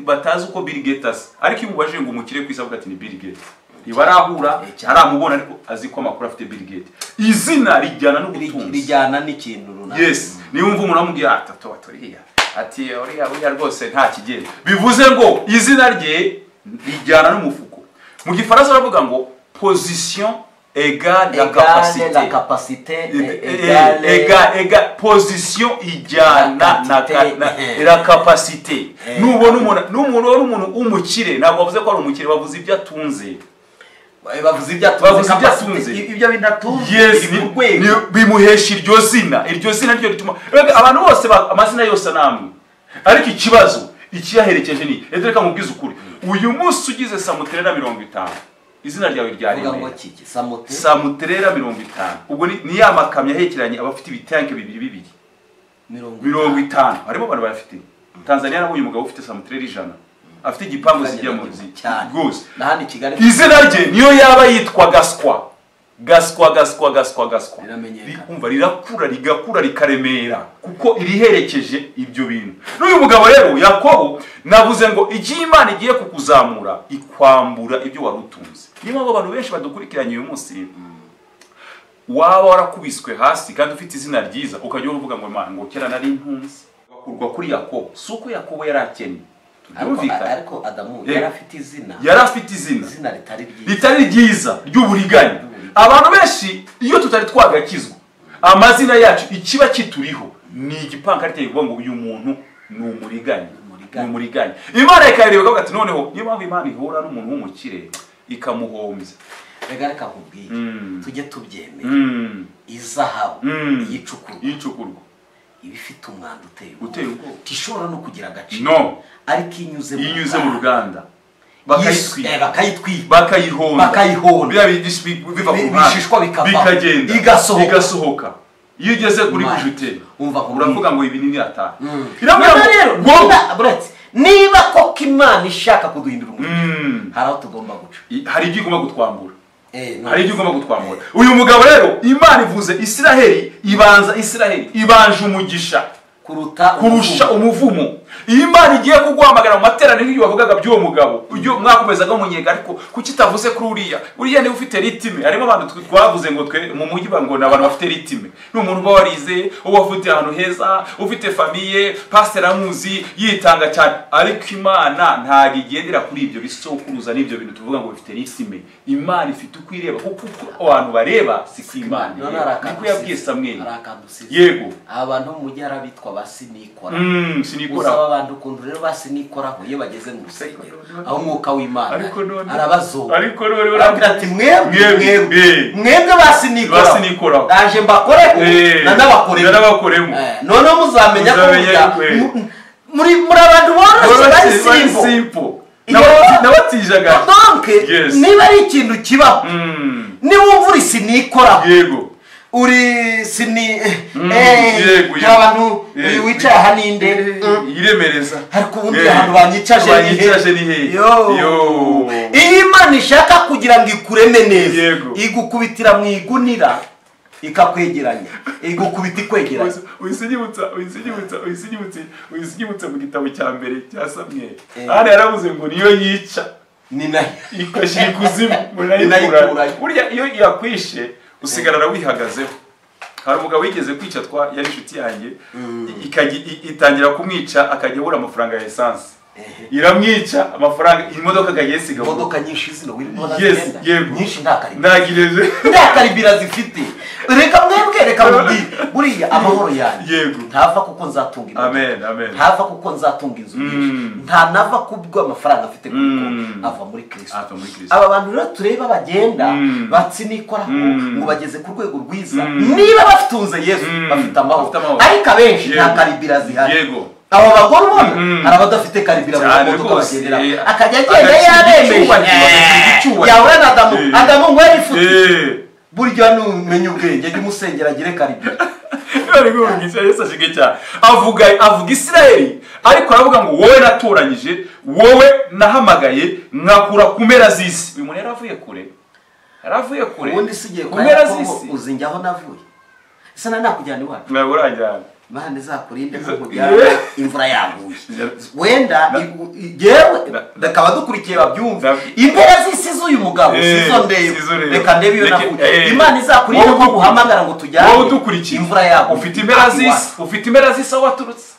batazi uko Bill Gates ariko iyo ubajije ngo umukire ku isi avuga ati ni Bill Gates ibarahura aramubona ariko azi ko amakuru afite Bill Gates izina rijyana n'ubutunzi rijyana n'ikintu runaka yes niyo umva umuntu amubwiye ati uriya rwose nta kigenda bivuze ngo izina rye rijyana n'umufuko mu gifaransa baravuga ngo position égale la capacité égale position ijyana la capacité nubona umuntu umukire ntabwo bavuze ko ari umukire bavuze ibyo atunze ibyo binatunze bimuhesha iryo zina ryo rituma abantu bose amazina yose namwe ariko ikibazo ikiyaherekeje ni reka mubwize ukuri uyu munsi ugize Samuterera 50 izina ryawe ryari Samuterera 50 ubwo ni ya makamyo ahekeranye abafite ibitanke bibiri 50 harimo abantu bafite Tanzania nabonye umugabo ufite Samuterera 100 afite igipangu zijya mu zi gose nahandi Kigali izina rye niyo yaba yitwa Gaswa umva rirakura rigakura rikaremera kuko iriherekeje ibyo bintu n'uyu mugabo rero Yakobo navuze ngo igihe Imana igiye kukuzamura ikwambura ibyo wari utunze niyo abantu benshi badukurikiranye uyu munsi waba warakubiswe hasi kandi ufite izina ryiza ukajya uvuga ngo Imana ngo kera nari intunzi bakurwa kuri Yakobo suko Yakobo yarakennye ariko Adamu yarafite izina ritari ryiza ry'uburiganya abantu benshi iyo tutari twagakizwa amazina yacu ikiba kituriho ni igipankarite yivuga ngo uyu muntu ni umuriganya Imana ikayireba ko ati noneho niyo mpamvu Imana ihura n'umuntu w'umukire ikamuhombya reka nkubwire tujye tubyemera izahabu yicukurwa ibifite umwanda uteye ubwoba tishobora no kugira agaciro no ariko inyuze mu ruganda bakayihonda bishishwa bikagenda igasohoka iyo ugeze kuri kujute uravuga ngo ibi ni ataha niba koko Imana ishaka kuduhindura umugisha hari aho tugomba guca hari ibyo igomba gutwambura uyu mugabo rero Imana ivuze Isiraheli ibanje umugisha kurusha umuvumo iyo Imana igiye kuguhamagara mu materaniro iyo wavugaga by'uwo mugabo ujyo mwakomezaga munyega ariko kuki itavuze kuri uriya niwe ufite ritime harimo abantu twavuze ngo twe mu mujyi ngo n'abantu bafite ritime ni umuntu uba warize uba ufite ahantu heza ufite famiye pastor amuzi yitanga cyane ariko Imana ntago igendera kuri ibyo bisokuruza n'ibyo bintu tuvuga ngo bifite ritime Imana ifite uko ireba kuko abantu bareba si ku Imana niko yabwiye Samweli yego abantu mu mujyi arabitwa basinikora sinikora usaba abantu kundu rero basinikoraho iyo bageze mu rusengero aho umwuka w'Imana arabazo ariko none urabwira ati mwebwe basinikora ndaje mbakoreho nanabakoremo none muzamenya ko muri abantu boroshye bari simple nabatijaga donc niba ari ikintu kibaho niba umvura sinikora yego uri sini abantu wicaye haninde iremereza ariko ubundi ahantu banyicaje ni he yo Imana ishaka kugira ngo ikureme neza igukubitira mu igunira ikakwegeranya igukubita ikwegeranya uyisinyibutsa mu gitabo cya mbere cya Samweli hano yaravuze ngo niyo yica ni nayo ikashira ikuzimu munayikura burya iyo yakwishe usigarara wihagazeho hari umugabo wigeze kwica yari inshuti yanjye itangira kumwica akajya abura amafaranga ya essence iramwica amafaranga imodoka akagesiga imodoka nyinshi zino wirimo nyinshi ndakaribira zifite reka mubwire buriya amahoro yanjye ntapfa kuko nzatunga imodoka amen ntapfa kuko nzatunga inzu nyinshi ntanava kubwo amafaranga afite kuko ava muri Kristo aba bantu rero tureba bagenda batsinikoraho ngo bageze ku rwego rwiza niba batunze Yesu bafite amahoro ariko abenshi nta karibira zihari abo bagore ubona hari abadafite karibira mu modoka bagendera akajya agenda yabemeje yahura na Adamu ngo yarifuti burya numenye ubwenge jya umusengera agire karibira ariko Yesu ashige cyane avuga Isirayeli ariko aravuga ngo wowe naturanyije wowe nahamagaye nkakura kumera zisi uyu muntu yaravuye kure ubundi sigiye kumera zisi uzinjyaho navuye sana nakujyana iwacu urajyana Imana izakurinde ko kujyana imvura yaguye wenda yewe dakaba dukurikiye babyumva impera z'isi z'uyu mugabo sizo ndebe reka ndebe iyo navuye Imana izakurinde ko guhamagara ngo tujyane imvura yaguye ufite impera z'isi aho waturutse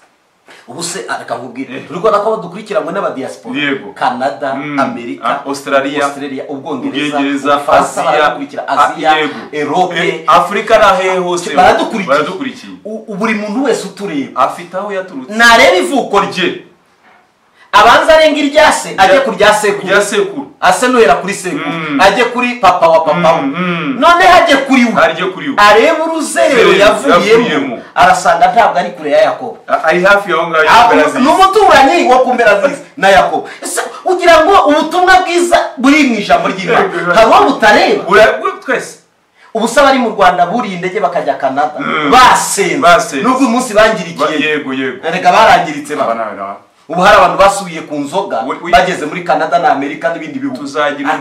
ubuse akakubwira turiko nako dukurikiranywe n'aba diaspora Canada America Australia Ubwongereza Asia Europe Afrika na hehe hose baradukurikiye buri muntu wese utureba afite aho yaturutse nareba ivuko rye abanza arenga iryase ajye kurya sekuru ase nohera kuri sekuru ajye kuri papa wa papa none hajye kuri we areba uruzerero yavuyemo arasanga ntabwo ari kure ya Yakobo ari hafi yaho ngaho n'umuturanyi wo kumbera zisi na Yakobo ugira ngo ubutumwa bwiza buri mu ijambo ry'Imana habo butareba twese ubusaba ari mu Rwanda buri indege bakajya Canada basenze nubwo umunsi bangirikiye yego erega barangiritse baba ubu hari abantu basubiye ku nzoga bageze muri Canada na Amerika n'ibindi bihugu tuzagira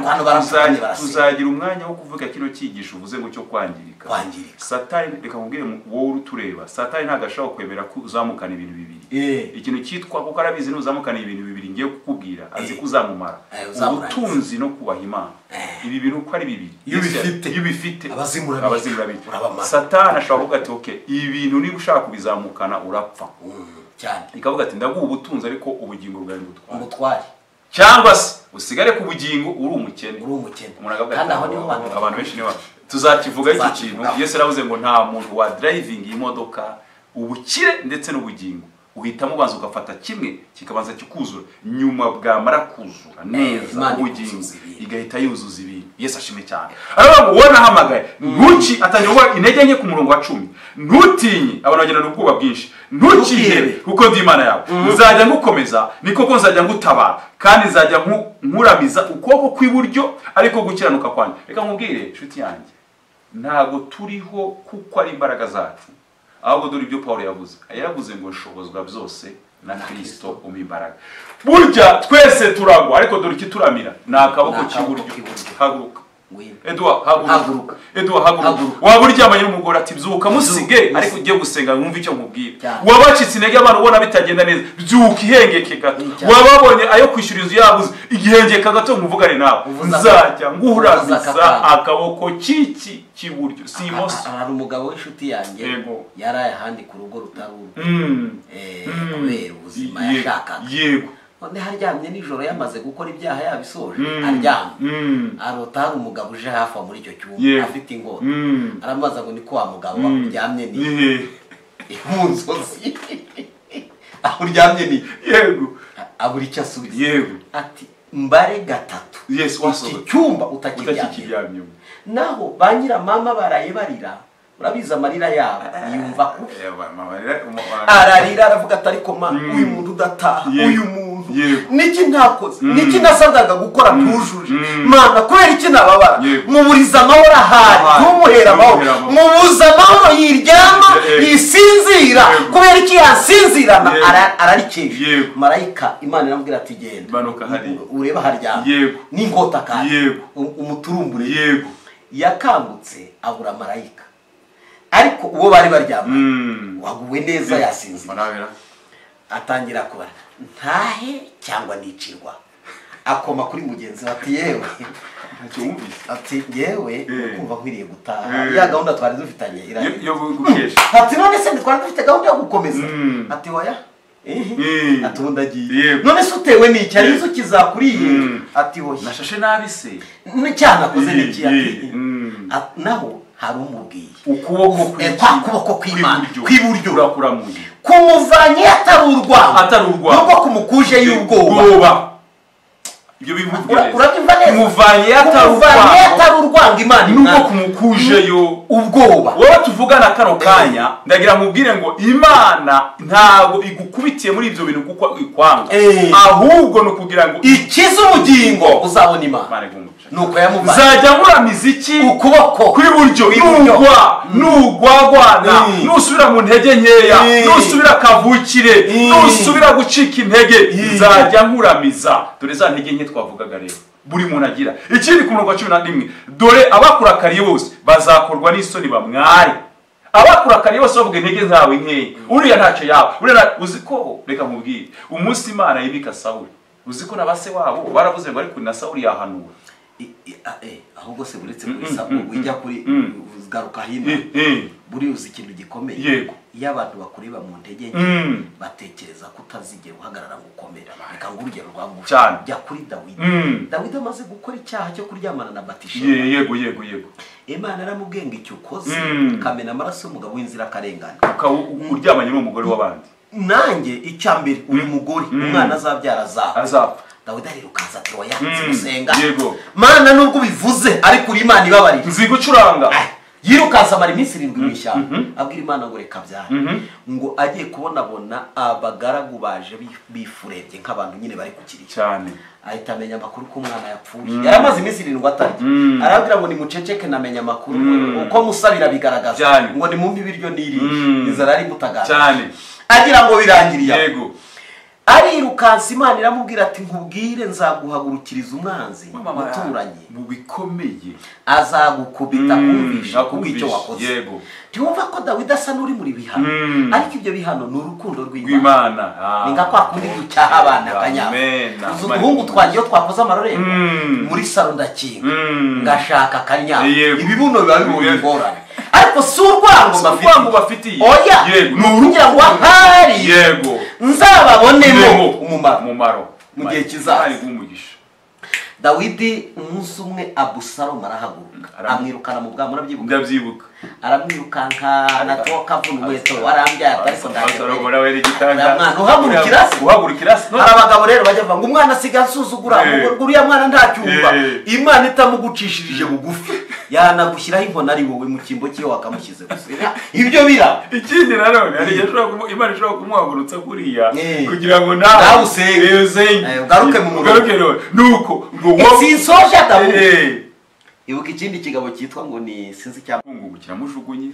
umwanya wo kuvuga kino cyigisho uvuze ngo cyo kwangirika Satani reka nkubwire wowe utureba Satani ntago ashaka kwemera ko uzamukana ibintu bibiri ikintu cyitwa kuko arabizi n'uzamukana ibintu bibiri ngiye kukubwira azi kuzamumara ubutunzi no kubaha Imana ibi bintu uko ari bibiri iyo bifite abazimura Satani ashaka kuvuga ati okay ibi bintu niba ushaka kubizamukana urapfa cyane ikavuga ati ndaguha ubutunzi ariko ubugingo bwawe ngutware cyangwa se usigare ku bugingo uri umukene kandi aho niho abantu benshi niba tuzakivuga iki kintu Yesu yaravuze ngo nta muntu wa driving imodoka ubukire ndetse n'ubugingo uhitamo ubanza ugafata kimwe kikabanza kikuzura nyuma bwamara kuzura neza ubugingo igahita yuzuza ibintu Yesu ashime cyane aravuga ngo ubona hamagaye ntuki atangira intege nke ku murongo wa 10 ntutinye abantu bagenda n'ubwoba bwinshi ntukihebe kuko ndi Imana yawe nzajya ngukomeza niko ko nzajya ngutabara kandi nzajya nkuramiza ukuboko kw'iburyo ariko gukiranuka kwanjye reka nkubwire inshuti yanjye ntago turiho kuko ari imbaraga zacu ahubwo dore ibyo Paulo yavuze ngo nshobozwa byose na Kristo umimbaraga burya twese turagwa ariko dore ikituramira na akaboko cy'iburyo haguruka Edouard haguruka waba uryamanye n'umugore ati byuka musige ariko ugiye gusenga mwumva icyo nkubwira wabacitse intege abantu ubona bitagenda neza byuka ihengeke gato wababonye ayo kwishyura inzu yabuze igihengeka gato nkuvugane nawe nzajya nguhurabiza akaboko kiki kiburyo si imoso. Hari umugabo w'inshuti yanjye yaraye ahandi ku rugo rutari kubera ubuzima yashakaga none haryamye nijoro yamaze gukora ibyaha yabisoje aryamye arota hari umugabo uje hafi muri icyo cyumba afite ingoro aramaza ngo niko wa mugabo waryamye ni mu nzozi aho uryamye ni abura icyo asubiza ati mbare gatatu iki cyumba utakiryamye naho ba nyiramama baraye barira urabiza amarira yabo yumva ko ararira aravuga ati ariko ma uyu muntu udataha uyu muntu niki ntakoze niki nasabwaga gukora tujuje mana kubera iki nababara muburiza amahoro ahari tumuhera amahoro mubuza amahoro yiryama yisinzira kubera iki yasinzirana ararikeje marayika Imana iramubwira ati genda ureba haryama n'ingota kandi umuturumbure yakangutse abura marayika ariko uwo bari baryama waguwe neza yasinzira atangira kubara ntahe cyangwa nicirwa akoma kuri mugenzi ati yewe ati yewe kumva nkwiriye gutaha ya gahunda twari dufitanye yo gukesha ati none se twari dufite gahunda yo gukomeza ati oya ati undagiye none se utewe n'iki ari zo kizakuriye ati oya nashashe nabi se cyana koze n'iki ati naho hari umubwiye ukuboko kw'Imana kw'iburyo urakuramuye kumuvanye atari urwango nubwo kumukuje y'ubwoba ibyo bivuga urabyumva neza kumuvanye atari urwango Imana nubwo kumukuje yo ubwoba wowe tuvugana kano kanya ndagira mubwire ngo Imana ntago igukubitiye muri ibyo bintu kuko ikwanga ahubwo no kugira ngo ikize ubugingo uzabona Imana nuko yamubaye zajya nkura miziki ukuboko kw'iburyo nugwagwana nusubira mu ntege nkeya nusubira kavukire nusubira gucika intege zajya nkuramiza dore za ntege nke twavugaga rero buri muntu agira ikindi ku murongo wa 11 dore abakurakariye bose bazakorwa n'isoni bamware abakurakariye bose bavuga intege zawe nkeya uriya ntacyo yawe uriya uziko reka mubwire umunsi Imana yibika Sawuli uziko nabase wabo baravuze ngo ariko na Sawuli yahanura ahubwo se buretse kuri Sawuli wijya kuri garuka hino buri uzi ikintu gikomeye iyo abantu bakureba mu ntege nke batekereza ko utazigera uhagarara ngo ukomera reka ngo urugero rwamuca jya kuri Dawidi amaze gukora icyaha cyo kuryamana na Batisheba yego Imana aramubwiye ngo icyo ukoze kamena amaraso y'umugabo w'inzirakarengane uryamanye n'umugore w'abandi nanjye icyambere uyu mugore umwana azabyara azapfa Dawidi arirukanza ati oya nzimusenga Mana nubwo bivuze ariko uri Imana ibabarira nzi gucuranga yirukanza mara iminsi 7 mu ishyamba abwira Imana ngo reka byara ngo agiye kubonabona abagaragu baje bifurebye nk'abantu nyine bari kukiri cyane ahita amenya amakuru ko umwana yapfuye yaramaze iminsi 7 atarya arabwira ngo ni muceceke namenya amakuru uko musabira bigaragaza ngo ni mumbi biryo niri inzara ari mutagaza cyane agira ngo birangiriye yego arirukansa Imana iramubwira ati nkubwire nzaguhagurukiriza umwanzi muturanye mu bikomeye azagukubita kumvisha kubw'icyo wakoze yego tiwumva ko Dawidi asa n'uri muri bihano ariko ibyo bihano ni urukundo rw'Imana ninga kwa kundi gucyaha abana akanyama ubuhungu twagiye twakoze amarorerwa muri salo ndakinga ngashaka akanyama ibibuno biba bibonye ingorane ariko si urwango bafitiye oya ni urugira ngo ahari yego nzababonemo umumaro mu gihe kizaza Dawidi umunsi umwe Abusalomu arahaguruka amwirukana mu bwami urabyibuka ndabyibuka aramwirukanka natoka avuna umuheto arambyaye ariko Abusalomu nawe ari gitanga mwana uhagurukira se abagabo rero bajya ngo umwana asiga asuzugura ngo uriya mwana ntacyumva Imana itamugucishirije bugufi yanagushyiraho inkona ari wowe mu kimbo cyo wakamushyize gusa ibyo bira ikindi nanone ari Imana ishobora kumuhagurutsa kuriya kugira ngo nawe usenge ugaruke mu mugarukero nuko sinsoje Dawidi ibuka ikindi kigabo cyitwa ngo ni sinzi cyangwa kiramujugunye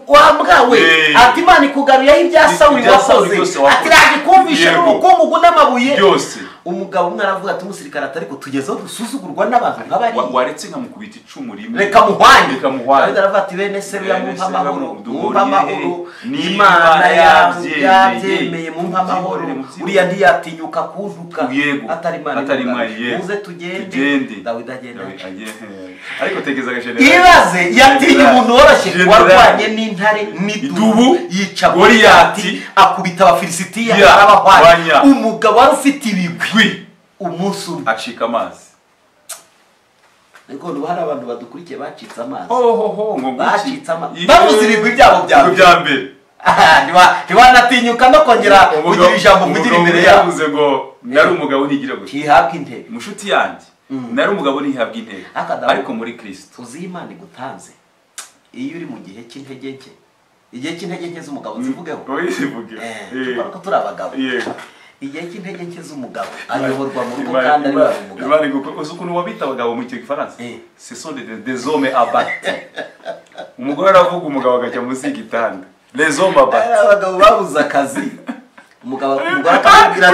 wambwawe ati Imana ikugaruyeho ibya Sawuli wakoze ati raje kumvisha n'umukungugu n'amabuye byose umugabo umwe aravuga ati umusirikare atari ko tugezeho dusuzugurwa n'abantu nk'abari waretse nkamukubita icumu rimwe reka muhwanye muhwanye aravuga ati bene seruya mumpa amahoro Imana yabyemeye mumpa amahoro uriya ntiyatinyuka kujuka atari Imana muze tugende Dawidi agenda ariko tegeza gashene ibaze yatinye umuntu woroshye warwanye n'intare n'idubu yica Goliyati akubita abafilisitiya arabahwanya umugabo wari ufite ibigwi umunsi umwe acika amazi ariko n'ubu hari abantu badukurikiye bacitse amazi ngo bacitse amazi babuze ibigwi byabo bya mbere ntiwanatinyuka no kongera kugira ijambo kugira imbere yabo yavuze ngo nari umugabo ntigira gutya ntihabwa intebe mushuti yanjye nari umugabo ntihabwa intebe ariko muri Kristo tuzi Imana igutanze iyo uri mu gihe cy'intege nke igihe cy'intege nke z'umugabo zivugeho ko turi abagabo igihe cy'intege nke z'umugabo ayoborwa mu rugo kandi ari umugabo uzi ukuntu wabita abagabo mu Gifaransa ce sont des hommes abattus umugore aravuga umugabo akajya munsi y'igitanda les hommes abattus abagabo babuze akazi umugabo akabwira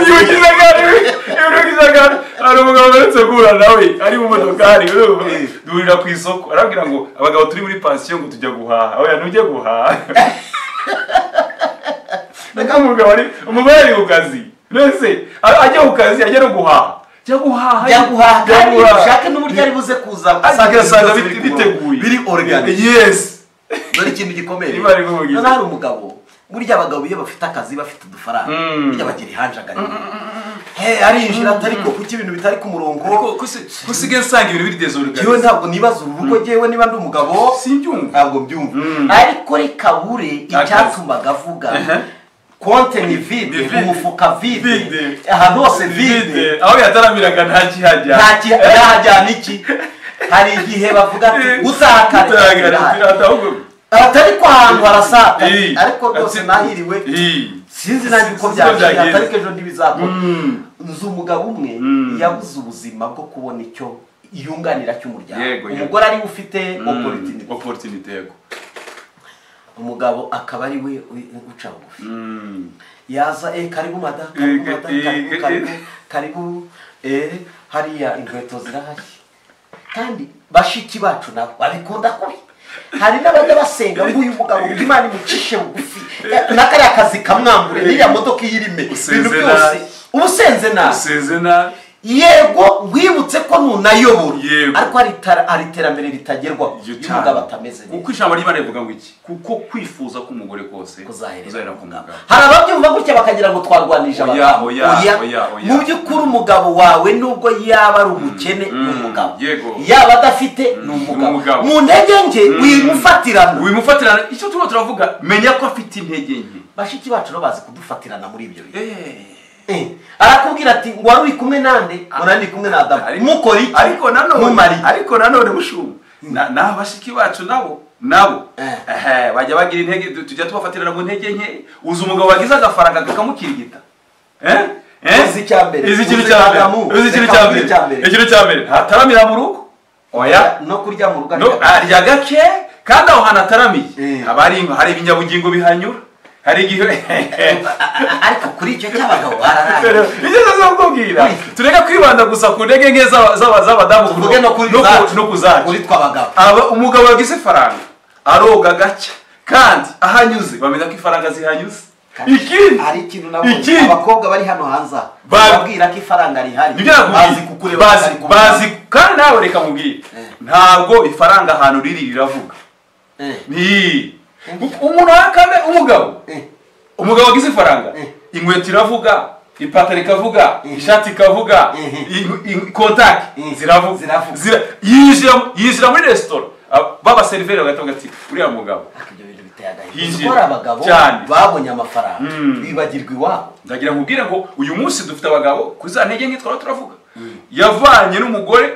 hari umugabo uretse guhura nawe ari mu modokari duhurira ku isoko arabwira ngo abagabo turi muri pansiyo ngo tujya guhaha oya ntujye guhaha umugore ari ku kazi nese ajya ku kazi ajya no guhaha jya guhaha kandi ushake n'uburyo ari buze kuza asanga biteguye biri organic yes dore ikintu gikomeye none hari umugabo burya abagabo iyo bafite akazi bafite udufaranga burya bagira ihanjagari arinjira atari ko kuki ibintu bitari ku murongo kusigaye nsanga ibintu biri desorganisé yewe ntabwo nibaza urugo jewe niba ndi umugabo simbyumva ntabwo byumva ariko reka bure icyatumaga avuga konte ni vide umufuka vide ahantu hose vide aho yataramiraga ntahajyana iki hari igihe bavuga ati uzahakare atari ko ahantu harasata ariko rwose nahiriwe sinzi nanjye uko byagenze ariko ejo ntibizakora nzi umugabo umwe yabuze ubuzima bwo kubona icyo yunganira cy'umuryango umugore ari ufite opportunity yego umugabo akaba ari we uca bugufi yaza karibu mada karibu hariya inkweto zirahari kandi bashiki bacu nabo babikunda kubi hari n'abajya basenga ngo uyu mugabo Imana imucishe bugufi n'akariya kazi kamwambure n'iriya modoka iyirime ibintu byose ubusenze nabi yego ngwibutse ko nunayobora ariko hari iterambere ritagerwa y'umugabo atameze neza kuko ijambo ry'Imana rivuga ngo iki kuko kwifuza k'umugore kose kuzahera ku mugabo hari ababyumva gutya bakagira ngo twarwanije abagabo mu by'ukuri umugabo wawe nubwo yaba ari umukene ni umugabo yaba adafite ni umugabo mu ntege nke wimufatirana icyo turimo turavuga menya ko afite intege nke bashiki bacu bazi kudufatirana muri ibyo bintu arakubwira ati ngo wari uri kumwe nande urandi kumwe na Adamu mukora iki ariko nanone mushumba n'abashiki bacu nabo bajya bagira intege tujya tubafatirana mu ntege nke uzi umugabo wagize agafaranga kakamukirigita ikintu cya mbere ntataramira mu rugo oya no kurya mu rugo arya gake kandi aho hantu ataramiye hari ibinyabugingo bihanyura hari igihe ariko kuri icyo cy'abagabo bararaye igeze zo kubwira tureka kwibanda gusa ku ntege nke z'abadamu tuvuge no kuzacu kuri twabagabo umugabo yagize faranga aroga gake kandi ahanyuze bamenya ko ifaranga zihanyuze ikindi hari ikintu nabonye abakobwa bari hano hanze babwira ko ifaranga rihari bazi kukureba bazi kandi nawe reka mubwire ntabwo ifaranga ahantu riri riravuga ni umuntu akane umugabo wagize ifaranga inkweto iravuga ipataro ikavuga ishati ikavuga kontaki ziravuga yinjira muri resitora baba seriveri bagahita ati uriya mugabo gukora abagabo babonye amafaranga bibagirwa iwabo ndagira nkubwire ngo uyu munsi dufite abagabo kuri za ntege nke twaba turavuga yavanye n'umugore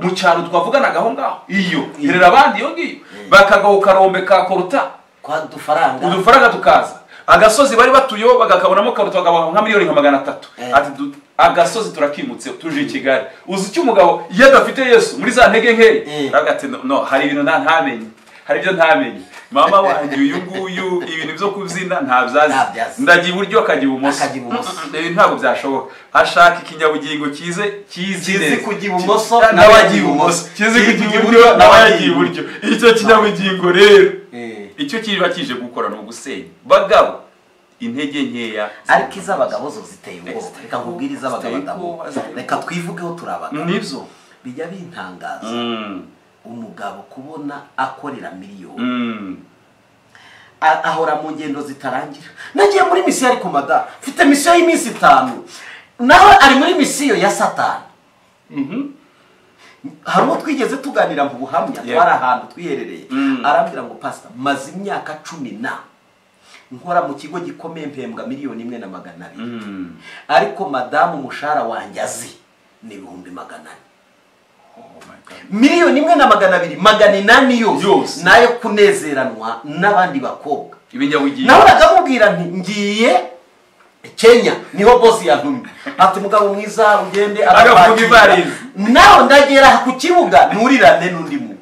mu cyaro twavuganaga aho ngaho iyo herera abandi iyo ngiyo bakagaho karombe ka koruta kwa udufaranga tukaza agasozi bari batuyeho bagakabonamo karuta bakabaha nka miliyoni nka 300 ati agasozi turakimutse tuje i Kigali uzi icyo umugabo iyo adafite Yesu muri za ntege nke agati no hari ibintu ntamenye hari ibyo ntamenye mama wanjye uyu nguyu ibintu byo kubyina ntabyazi ndagiye iburyo akajya ibumoso ntabwo byashoboka ashaka ikinyabugingo kizi kujya ibumoso n'abagiye ibumoso kizi kujya iburyo n'abagiye iburyo icyo kinyabugingo rero icyo kiba kije gukora no gusenya bagabo intege nkeya ariko iz'abagabo zo ziteye ubwoba reka nkubwire iz'abagabo reka twivugeho turabagabo nibyo bijya bintangaza umugabo kubona akorera miliyoni ahora mu ngendo zitarangira nagiye muri misiyo ariko mada mfite misiyo y'iminsi 5 nawe ari muri misiyo ya Satani harimo twigeze tuganira mu buhamya twari ahantu twiherereye arambwira ngo pastor maze imyaka 10 nkora mu kigo gikomeye mpembwa miliyoni 1,200 ariko madamu umushahara wanjye azi ni 1,400 miliyoni 1,200 800 yose nayo kunezeranwa n'abandi bakobwa ibinyabugingo nawe akamubwira nti ngiye Kenya niho boss yantumye ati mugabo mwiza ugende agavuga ibarizi naho ndagera ku kibuga nurirane n'undi mu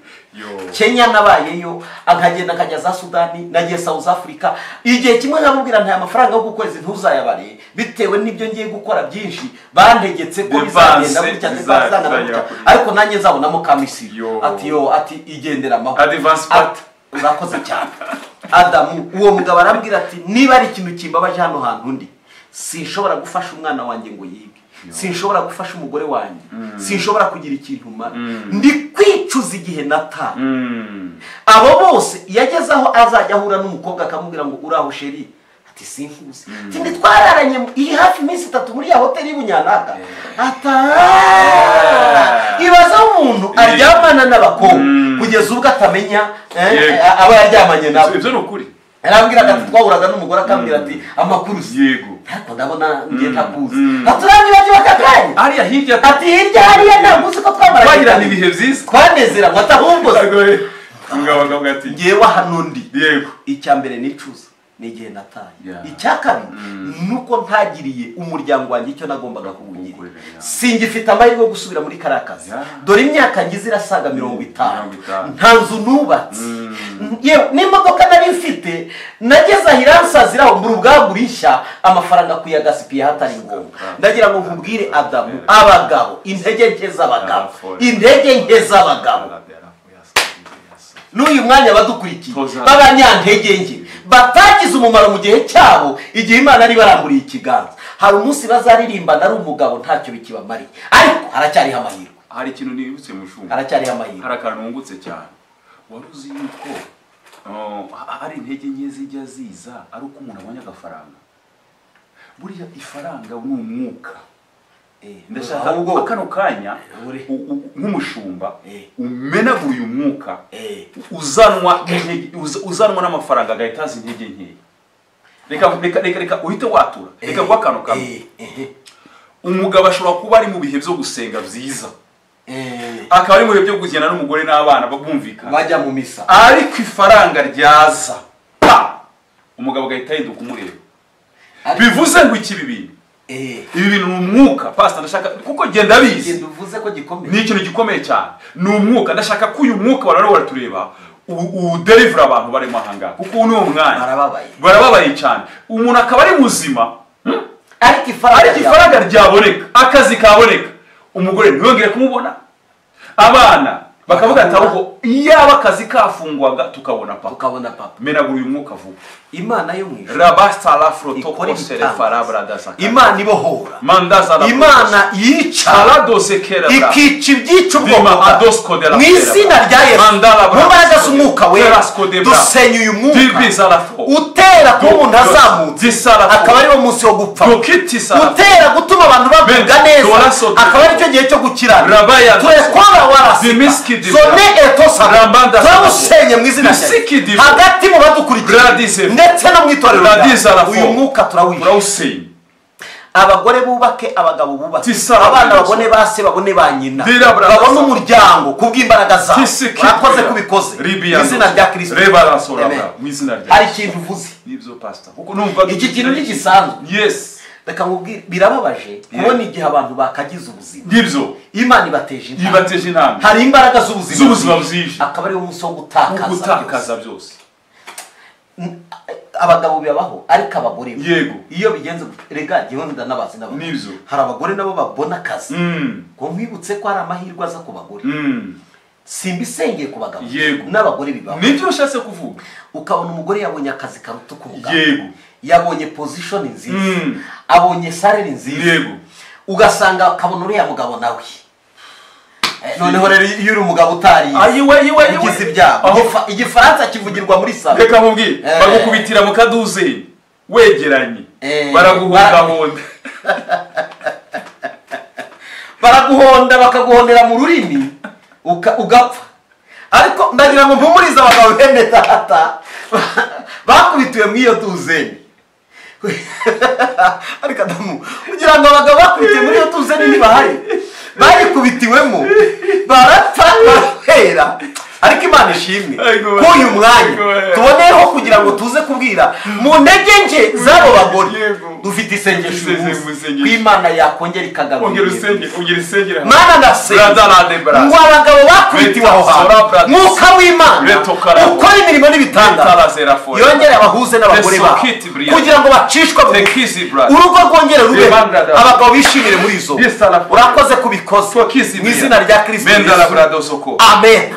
Kenya nabayeyo akagenda akajya za Sudani nagiye South Africa igihe kimwe nkamubwira nta amafaranga yo gukwezi ntuzayabare bitewe n'ibyo ngiye gukora byinshi bandegetse ko bizagenda gutya bizazana ariko nanjye nzabonamo kamisi ati igendera amahoro advance part urakoze cyane Adamu uwo mugabo arambwira ati niba ari ikintu kimbabaje hano hantu ndi sinshobora gufasha umwana wanjye ngo yige sinshobora gufasha umugore wanjye sinshobora kugira ikintu mara ndi kwicuza igihe nata abo bose yagezaho azajya ahura n'umukobwa akamubwira ngo uraho sheri ati sinkuzi tindi twararanye iri hafi iminsi 3 muri ya hoteli y'Ubunyanaka ibaza umuntu aryamana n'abakobwa kugeza ubwo atamenya aba yaryamanye nabo ibyo nukuri arambwira ati twahuraga n'umugore akambwira ati amakuru yego ariko ndabona ngiye ntakuzi aturangibaje bakakanye hariya hirya ati hirya hariya ndaguzi ko twamaranye ibihe byiza twanezera mwatahumbo ngabo ati ngewe hano ndi yego icya mbere nicuza n'igihe nataye icya kabiri nuko ntagiriye umuryango wanjye icyo nagombaga kuwugira singifite amahirwe yo gusubira muri karakazi dore imyaka ngize irasaga 50 nta nzu nubatse yewe n'imodoka nari mfite nageze ahiransaziraho muri ubwagurisha amafaranga kuyagasipiye hatari ngombwa ndagira ngo nkubwire Adamu abagabo intege nke z'abagabo n'uyu mwanya badukurikiye b'abanyantege nke batagize umumaro mu gihe cyabo igihe Imana ari baramburiye ikiganza hari umunsi bazaririmbana ari umugabo ntacyo bikibamariye ariko haracyariho amahirwe hari ikintu nibutse mu shumba haracyariho amahirwe hari akantu ngutse cyane wari uzi yuko hari intege nke zijya ziza ari uko umuntu abonye agafaranga buriya ifaranga ni umwuka ndashaka akano kanya nk'umushumba umenagura uyu mwuka uzanwa n'amafaranga agahita aza intege nkeya reka uhite watura reka ngo akano kamwe umugabo ashobora kuba ari mu bihe byo gusenga byiza akaba ari mu bihe byo kugenda n'umugore n'abana babumvikana bajya mu misa ariko ifaranga ryaza umugabo agahita yiduka umureba bivuze ngo iki bintu ibi bintu ni umwuka pastor ndashaka kuko genda bizi uvuze ko gikomeye ni ikintu gikomeye cyane ni umwuka ndashaka ko uyu mwuka bararo tureba deliver abantu barimo ahangaha kuko uno umwanya barababaye cyane umuntu akaba ari muzima ariko ifaranga ryaboneka akazi kaboneka umugore ntiyongere kumubona abana bakavuga ati ahubwo iyaba akazi kafungwaga tukabona papa menagura uyu mwuka vuba Imana yo mwisho rabasta la frotoko serefarabra dasa Imana ibohora mandaza la Imana yica aladosekera ikica ibyica ubwoko adosko de la mu izina rya Yesu mubaraga z'umwuka wera dusenya uyu mwuka utera ko umuntu azamutse akaba ari wo munsi wo gupfa utera gutuma abantu bavuga neza akaba ari cyo gihe cyo gukirana turekora warasi zone etosa turamusenye mu izina rya hagati mu badukurikira ndetse no mwitorero uyu mwuka turawusenya abagore bubake abagabo bubake abana babone base babone banyina babone umuryango kubw'imbaraga zabo bakoze kubikoze izina rya Kristo hari ikintu uvuze nibyo pastor kuko numva iki kintu n'igisanzwe yes reka nkubwire birababaje kubona igihe abantu bakagize ubuzima nibyo Imana ibateje intambwe hari imbaraga z'ubuzima bwije akaba ari umunsi wo gutakaza byose abagabo bibaho ariko abagore yego iyo bigenze rega gihunda n'abazi nibyo hari abagore nabo babona akazi ngo nkwibutse ko hari amahirwe aza ku bagore simbisengeye ku bagabo n'abagore bibaho nibyo ushatse kuvuga ukabona umugore yabonye akazi karuta k'umugabo yego yabonye position nziza abonye salary nziza yego ugasanga akabona uriya mugabo nawe noneho rero iyo uri umugabo utari ugize ibyago igifaransa kivugirwa muri salo reka nkubwire bagukubitira mu kaduze wegeranye baraguhonda baraguhonda bakaguhondera mu rurimi ugapfa ariko ndagira ngo mpumurize abagabo bene data bakubitiwe mu iyo duzeni ariko adamu kugira ngo abagabo bakubitiwe muri iyo duzeni ntibahari barikubitiwemo barapfa barahera ariko Imana ishimwe k'uyu mwanya tuboneyeho kugira ngo tuze kubwira mu ntege nke z'abo bagore dufite isengesho ko Imana yakongera ikagaburira Mana ndasenga ngo abagabo bakubitiwe aho hantu mwuka w'Imana ukora imirimo n'ibitangaza yongere abahuze n'abagore babo kugira ngo bacishwe urugo rwongere rube abagabo bishimire muri izo urakoze kubikoza mu izina rya Kristo amen.